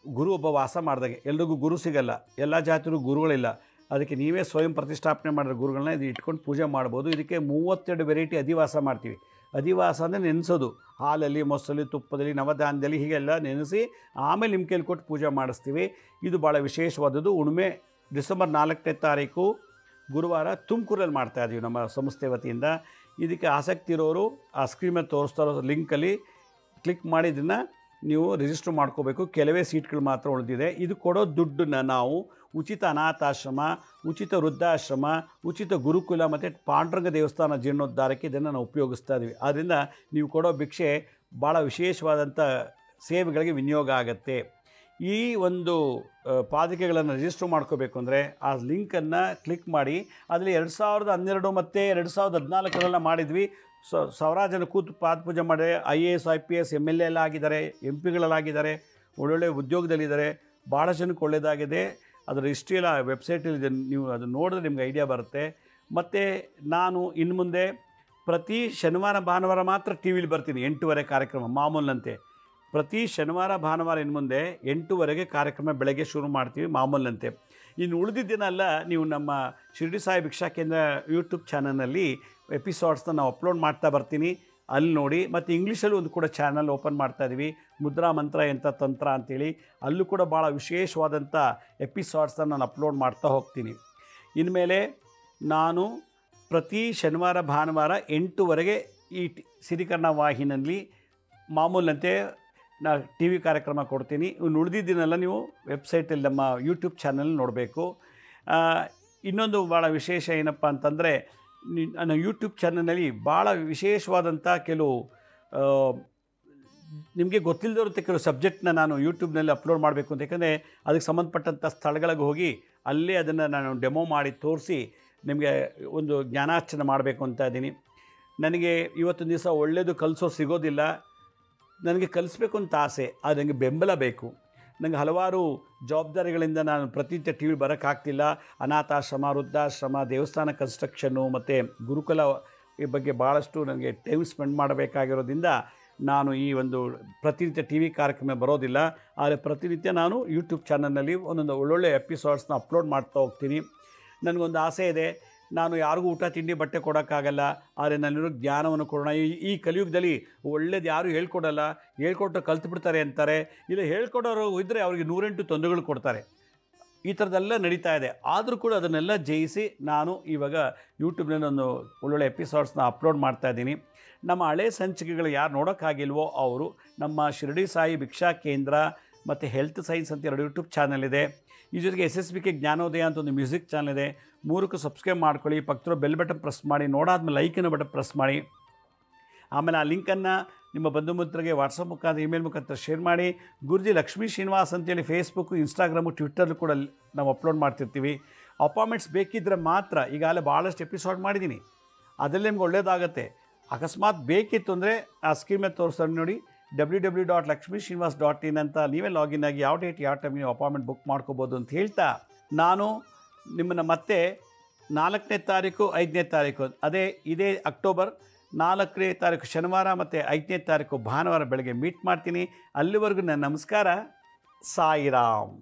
ಗುರು ಒಬ್ಬ ವಾಸ ಮಾಡಿದಾಗೆ. ಎಲ್ರಿಗೂ ಗುರು ಸಿಗಲ್ಲ, ಎಲ್ಲ ಜಾತಿಗೂ ಗುರುಗಳಿಲ್ಲ. ಅದಕ್ಕೆ ನೀವೇ ಸ್ವಯಂ ಪ್ರತಿಷ್ಠಾಪನೆ ಮಾಡಿರೋ ಗುರುಗಳನ್ನ ಇದು ಇಟ್ಕೊಂಡು ಪೂಜೆ ಮಾಡ್ಬೋದು. ಇದಕ್ಕೆ 32 ವೆರೈಟಿ ಅಧಿವಾಸ ಮಾಡ್ತೀವಿ. ಅಧಿವಾಸ ಅಂದರೆ ನೆನೆಸೋದು, ಹಾಲಲ್ಲಿ, ಮೊಸರಲ್ಲಿ, ತುಪ್ಪದಲ್ಲಿ, ನವಧಾನ್ಯದಲ್ಲಿ ಹೀಗೆಲ್ಲ ನೆನೆಸಿ ಆಮೇಲೆ ನಿಮ್ಮ ಕೈಲಿ ಕೊಟ್ಟು ಪೂಜೆ ಮಾಡಿಸ್ತೀವಿ. ಇದು ಭಾಳ ವಿಶೇಷವಾದದ್ದು. ಹುಣ್ಣಿಮೆ ಡಿಸೆಂಬರ್ 4ನೇ ತಾರೀಕು ಗುರುವಾರ ತುಮಕೂರಲ್ಲಿ ಮಾಡ್ತಾಯಿದ್ದೀವಿ ನಮ್ಮ ಸಂಸ್ಥೆ ವತಿಯಿಂದ. ಇದಕ್ಕೆ ಆಸಕ್ತಿ ಇರೋರು ಆ ಸ್ಕ್ರೀನ್ ಮೇಲೆ ತೋರಿಸ್ತಾ ಇರೋ ಲಿಂಕಲ್ಲಿ ಕ್ಲಿಕ್ ಮಾಡಿ ಇದನ್ನು ನೀವು ರಿಜಿಸ್ಟರ್ ಮಾಡ್ಕೋಬೇಕು. ಕೆಲವೇ ಸೀಟ್ಗಳು ಮಾತ್ರ ಉಳಿದಿದೆ. ಇದು ಕೊಡೋ ದುಡ್ಡನ್ನು ನಾವು ಉಚಿತ ಅನಾಥಾಶ್ರಮ, ಉಚಿತ ವೃದ್ಧಾಶ್ರಮ, ಉಚಿತ ಗುರುಕುಲ ಮತ್ತು ಪಾಂಡುರಂಗ ದೇವಸ್ಥಾನ ಜೀರ್ಣೋದ್ಧಾರಕ್ಕೆ ಇದನ್ನು ನಾವು ಉಪಯೋಗಿಸ್ತಾ ಇದ್ದೀವಿ. ಆದ್ದರಿಂದ ನೀವು ಕೊಡೋ ಭಿಕ್ಷೆ ಭಾಳ ವಿಶೇಷವಾದಂಥ ಸೇವೆಗಳಿಗೆ ವಿನಿಯೋಗ ಆಗುತ್ತೆ. ಈ ಒಂದು ಪಾದಕೆಗಳನ್ನು ರಿಜಿಸ್ಟರ್ ಮಾಡ್ಕೋಬೇಕು ಅಂದರೆ ಆ ಲಿಂಕನ್ನು ಕ್ಲಿಕ್ ಮಾಡಿ. ಅದರಲ್ಲಿ 2012 ಮತ್ತು 2014 ಮಾಡಿದ್ವಿ. ಸಾವಿರಾರು ಜನ ಕೂತು ಪಾದಪೂಜೆ ಮಾಡಿ IAS IPS MLA ಎಲ್ಲ ಆಗಿದ್ದಾರೆ, MP ಗಳಲ್ಲಾಗಿದ್ದಾರೆ, ಒಳ್ಳೊಳ್ಳೆ ಉದ್ಯೋಗದಲ್ಲಿದ್ದಾರೆ. ಭಾಳ ಜನಕ್ಕೆ ಒಳ್ಳೆಯದಾಗಿದೆ. ಅದರ ಹಿಸ್ಟ್ರಿ ಎಲ್ಲ ವೆಬ್ಸೈಟಲ್ಲಿದೆ, ನೀವು ಅದನ್ನು ನೋಡಿದ್ರೆ ನಿಮ್ಗೆ ಐಡಿಯಾ ಬರುತ್ತೆ. ಮತ್ತು ನಾನು ಇನ್ನು ಮುಂದೆ ಪ್ರತಿ ಶನಿವಾರ ಭಾನುವಾರ ಮಾತ್ರ ಟಿ ವಿಲಿ ಬರ್ತೀನಿ. 8:30 ಕಾರ್ಯಕ್ರಮ ಮಾಮೂಲಿನಂತೆ. ಪ್ರತಿ ಶನಿವಾರ ಭಾನುವಾರ ಇನ್ನು ಮುಂದೆ 8:30ಗೆ ಕಾರ್ಯಕ್ರಮ ಬೆಳಗ್ಗೆ ಶುರು ಮಾಡ್ತೀವಿ ಮಾಮೂಲಿನಂತೆ. ಇನ್ನು ಉಳಿದಿದ್ದೇನಲ್ಲ, ನೀವು ನಮ್ಮ ಶಿರಡಿ ಸಾಯಿ ಭಿಕ್ಷಾ ಕೇಂದ್ರ ಯೂಟ್ಯೂಬ್ ಚಾನಲ್ನಲ್ಲಿ ಎಪಿಸೋಡ್ಸ್ನ ನಾವು ಅಪ್ಲೋಡ್ ಮಾಡ್ತಾ ಬರ್ತೀನಿ, ಅಲ್ಲಿ ನೋಡಿ. ಮತ್ತು ಇಂಗ್ಲೀಷಲ್ಲೂ ಒಂದು ಕೂಡ ಚಾನಲ್ ಓಪನ್ ಮಾಡ್ತಾಯಿದ್ದೀವಿ, ಮುದ್ರಾ ಮಂತ್ರ ಎಂಥ ತಂತ್ರ ಅಂಥೇಳಿ. ಅಲ್ಲೂ ಕೂಡ ಭಾಳ ವಿಶೇಷವಾದಂಥ ಎಪಿಸೋಡ್ಸ್ನ ನಾನು ಅಪ್ಲೋಡ್ ಮಾಡ್ತಾ ಹೋಗ್ತೀನಿ. ಇನ್ಮೇಲೆ ನಾನು ಪ್ರತಿ ಶನಿವಾರ ಭಾನುವಾರ 8:30ಗೆ ಈ ಸಿರಿಕರ್ಣ ವಾಹಿನಿಯಲ್ಲಿ ಮಾಮೂಲಿನಂತೆ ಟಿ ವಿ ಕಾರ್ಯಕ್ರಮ ಕೊಡ್ತೀನಿ. ಇನ್ನು ಉಳಿದಿದ್ದೀನಲ್ಲ ನೀವು ವೆಬ್ಸೈಟಲ್ಲಿ ನಮ್ಮ ಯೂಟ್ಯೂಬ್ ಚಾನಲ್ ನೋಡಬೇಕು. ಇನ್ನೊಂದು ಭಾಳ ವಿಶೇಷ ಏನಪ್ಪ ಅಂತಂದರೆ, ನನ್ನ ಯೂಟ್ಯೂಬ್ ಚಾನಲ್ನಲ್ಲಿ ಭಾಳ ವಿಶೇಷವಾದಂಥ ಕೆಲವು ನಿಮಗೆ ಗೊತ್ತಿಲ್ಲದಿರುತ್ತೆ ಕೆಲವು ಸಬ್ಜೆಕ್ಟ್ನ ನಾನು ಯೂಟ್ಯೂಬ್ನಲ್ಲಿ ಅಪ್ಲೋಡ್ ಮಾಡಬೇಕು ಅಂತ. ಯಾಕಂದರೆ ಅದಕ್ಕೆ ಸಂಬಂಧಪಟ್ಟಂಥ ಸ್ಥಳಗಳಿಗೆ ಹೋಗಿ ಅಲ್ಲೇ ಅದನ್ನು ನಾನು ಡೆಮೋ ಮಾಡಿ ತೋರಿಸಿ ನಿಮಗೆ ಒಂದು ಜ್ಞಾನಾರ್ಚನೆ ಮಾಡಬೇಕು ಅಂತ ಇದ್ದೀನಿ. ನನಗೆ ಇವತ್ತೊಂದು ದಿವಸ ಒಳ್ಳೆಯದು ಕಲಿಸೋ ಸಿಗೋದಿಲ್ಲ, ನನಗೆ ಕಲಿಸ್ಬೇಕು ಅಂತ ಆಸೆ, ಆದರೆ ನನಗೆ ಬೆಂಬಲ ಬೇಕು. ನನಗೆ ಹಲವಾರು ಜವಾಬ್ದಾರಿಗಳಿಂದ ನಾನು ಪ್ರತಿನಿತ್ಯ ಟಿ ವಿ ಬರೋಕ್ಕಾಗ್ತಿಲ್ಲ. ಅನಾಥಾಶ್ರಮ, ವೃದ್ಧಾಶ್ರಮ, ದೇವಸ್ಥಾನ ಕನ್ಸ್ಟ್ರಕ್ಷನ್ನು ಮತ್ತು ಗುರುಕುಲ ಈ ಬಗ್ಗೆ ಭಾಳಷ್ಟು ನನಗೆ ಟೈಮ್ ಸ್ಪೆಂಡ್ ಮಾಡಬೇಕಾಗಿರೋದ್ರಿಂದ ನಾನು ಈ ಒಂದು ಪ್ರತಿನಿತ್ಯ ಟಿ ವಿ ಕಾರ್ಯಕ್ರಮ ಬರೋದಿಲ್ಲ. ಆದರೆ ಪ್ರತಿನಿತ್ಯ ನಾನು ಯೂಟ್ಯೂಬ್ ಚಾನಲ್ನಲ್ಲಿ ಒಂದೊಂದು ಒಳ್ಳೊಳ್ಳೆ ಎಪಿಸೋಡ್ಸ್ನ ಅಪ್ಲೋಡ್ ಮಾಡ್ತಾ ಹೋಗ್ತೀನಿ. ನನಗೊಂದು ಆಸೆ ಇದೆ, ನಾನು ಯಾರಿಗೂ ಊಟ ತಿಂಡಿ ಬಟ್ಟೆ ಕೊಡೋಕ್ಕಾಗಲ್ಲ, ಆದರೆ ನನ್ನಲ್ಲಿರೋ ಜ್ಞಾನವನ್ನು ಕೊಡೋಣ. ಈ ಕಲಿಯುಗದಲ್ಲಿ ಒಳ್ಳೇದು ಯಾರೂ ಹೇಳ್ಕೊಡಲ್ಲ, ಹೇಳ್ಕೊಟ್ಟು ಕಲ್ತ್ಬಿಡ್ತಾರೆ ಅಂತಾರೆ. ಇಲ್ಲ ಹೇಳ್ಕೊಡೋರು ಇದ್ದರೆ ಅವ್ರಿಗೆ 108 ತೊಂದರೆಗಳು ಕೊಡ್ತಾರೆ. ಈ ಥರದ್ದೆಲ್ಲ ನಡೀತಾ ಇದೆ. ಆದರೂ ಕೂಡ ಅದನ್ನೆಲ್ಲ ಜಯಿಸಿ ನಾನು ಇವಾಗ ಯೂಟ್ಯೂಬ್ನಲ್ಲಿ ಒಂದು ಒಳ್ಳೊಳ್ಳೆ ಎಪಿಸೋಡ್ಸ್ನ ಅಪ್ಲೋಡ್ ಮಾಡ್ತಾಯಿದ್ದೀನಿ. ನಮ್ಮ ಹಳೆ ಸಂಚಿಕೆಗಳು ಯಾರು ನೋಡೋಕ್ಕಾಗಿಲ್ವೋ ಅವರು ನಮ್ಮ ಶಿರಡಿ ಸಾಯಿ ಭಿಕ್ಷಾ ಕೇಂದ್ರ ಮತ್ತು ಹೆಲ್ತ್ ಸೈನ್ಸ್ ಅಂತ 2 ಯೂಟ್ಯೂಬ್ ಚಾನಲ್ ಇದೆ. ಈ ಜೊತೆಗೆ SSBK ಜ್ಞಾನೋದಯ ಅಂತ ಒಂದು ಮ್ಯೂಸಿಕ್ ಚಾನಲ್ ಇದೆ. 3ಕ್ಕೂ ಸಬ್ಸ್ಕ್ರೈಬ್ ಮಾಡ್ಕೊಳ್ಳಿ. ಪಕ್ಕದಲ್ಲಿರೋ ಬೆಲ್ ಬಟನ್ ಪ್ರೆಸ್ ಮಾಡಿ, ನೋಡಾದ್ಮೇಲೆ ಲೈಕಿನ ಬಟನ್ ಪ್ರೆಸ್ ಮಾಡಿ. ಆಮೇಲೆ ಆ ಲಿಂಕನ್ನು ನಿಮ್ಮ ಬಂಧು ಮಿತ್ರರಿಗೆ ವಾಟ್ಸಪ್ ಮುಖಾಂತರ, ಇಮೇಲ್ ಮುಖಾಂತರ ಶೇರ್ ಮಾಡಿ. ಗುರುಜಿ ಲಕ್ಷ್ಮೀ ಶ್ರೀನಿವಾಸ್ ಅಂತೇಳಿ ಫೇಸ್ಬುಕ್ಕು, ಇನ್ಸ್ಟಾಗ್ರಾಮು, ಟ್ವಿಟ್ಟರ್ಲು ಕೂಡ ನಾವು ಅಪ್ಲೋಡ್ ಮಾಡ್ತಿರ್ತೀವಿ. ಅಪಾಯಿಂಟ್ಮೆಂಟ್ಸ್ ಬೇಕಿದ್ದರೆ ಮಾತ್ರ, ಈಗಾಗಲೇ ಭಾಳಷ್ಟು ಎಪಿಸೋಡ್ ಮಾಡಿದ್ದೀನಿ, ಅದರಲ್ಲಿ ನಿಮ್ಗೆ ಒಳ್ಳೆಯದಾಗತ್ತೆ. ಅಕಸ್ಮಾತ್ ಬೇಕಿತ್ತು ಅಂದರೆ ಆ ಸ್ಕೀಮ್ ಮೇಲೆ ತೋರಿಸ್ತಾರೆ ನೋಡಿ, www.lakshmisrinivas.in ಅಂತ ನೀವೇ ಲಾಗಿನ್ ಆಗಿ ಯಾವ ಡೇಟ್ ಯಾವ ಟೈಮ್ ನೀವು ಅಪಾಯಿಂಟ್ಮೆಂಟ್ ಬುಕ್ ಮಾಡ್ಕೋಬೋದು ಅಂತ ಹೇಳ್ತಾ, ನಾನು ನಿಮ್ಮನ್ನು ಮತ್ತೆ 4ನೇ ತಾರೀಕು 5ನೇ ತಾರೀಕು ಇದೇ ಅಕ್ಟೋಬರ್ 4ನೇ ತಾರೀಕು ಶನಿವಾರ ಮತ್ತು 5ನೇ ತಾರೀಕು ಭಾನುವಾರ ಬೆಳಗ್ಗೆ ಮೀಟ್ ಮಾಡ್ತೀನಿ. ಅಲ್ಲಿವರೆಗೂ ನನ್ನ ನಮಸ್ಕಾರ. ಸಾಯಿರಾಮ್.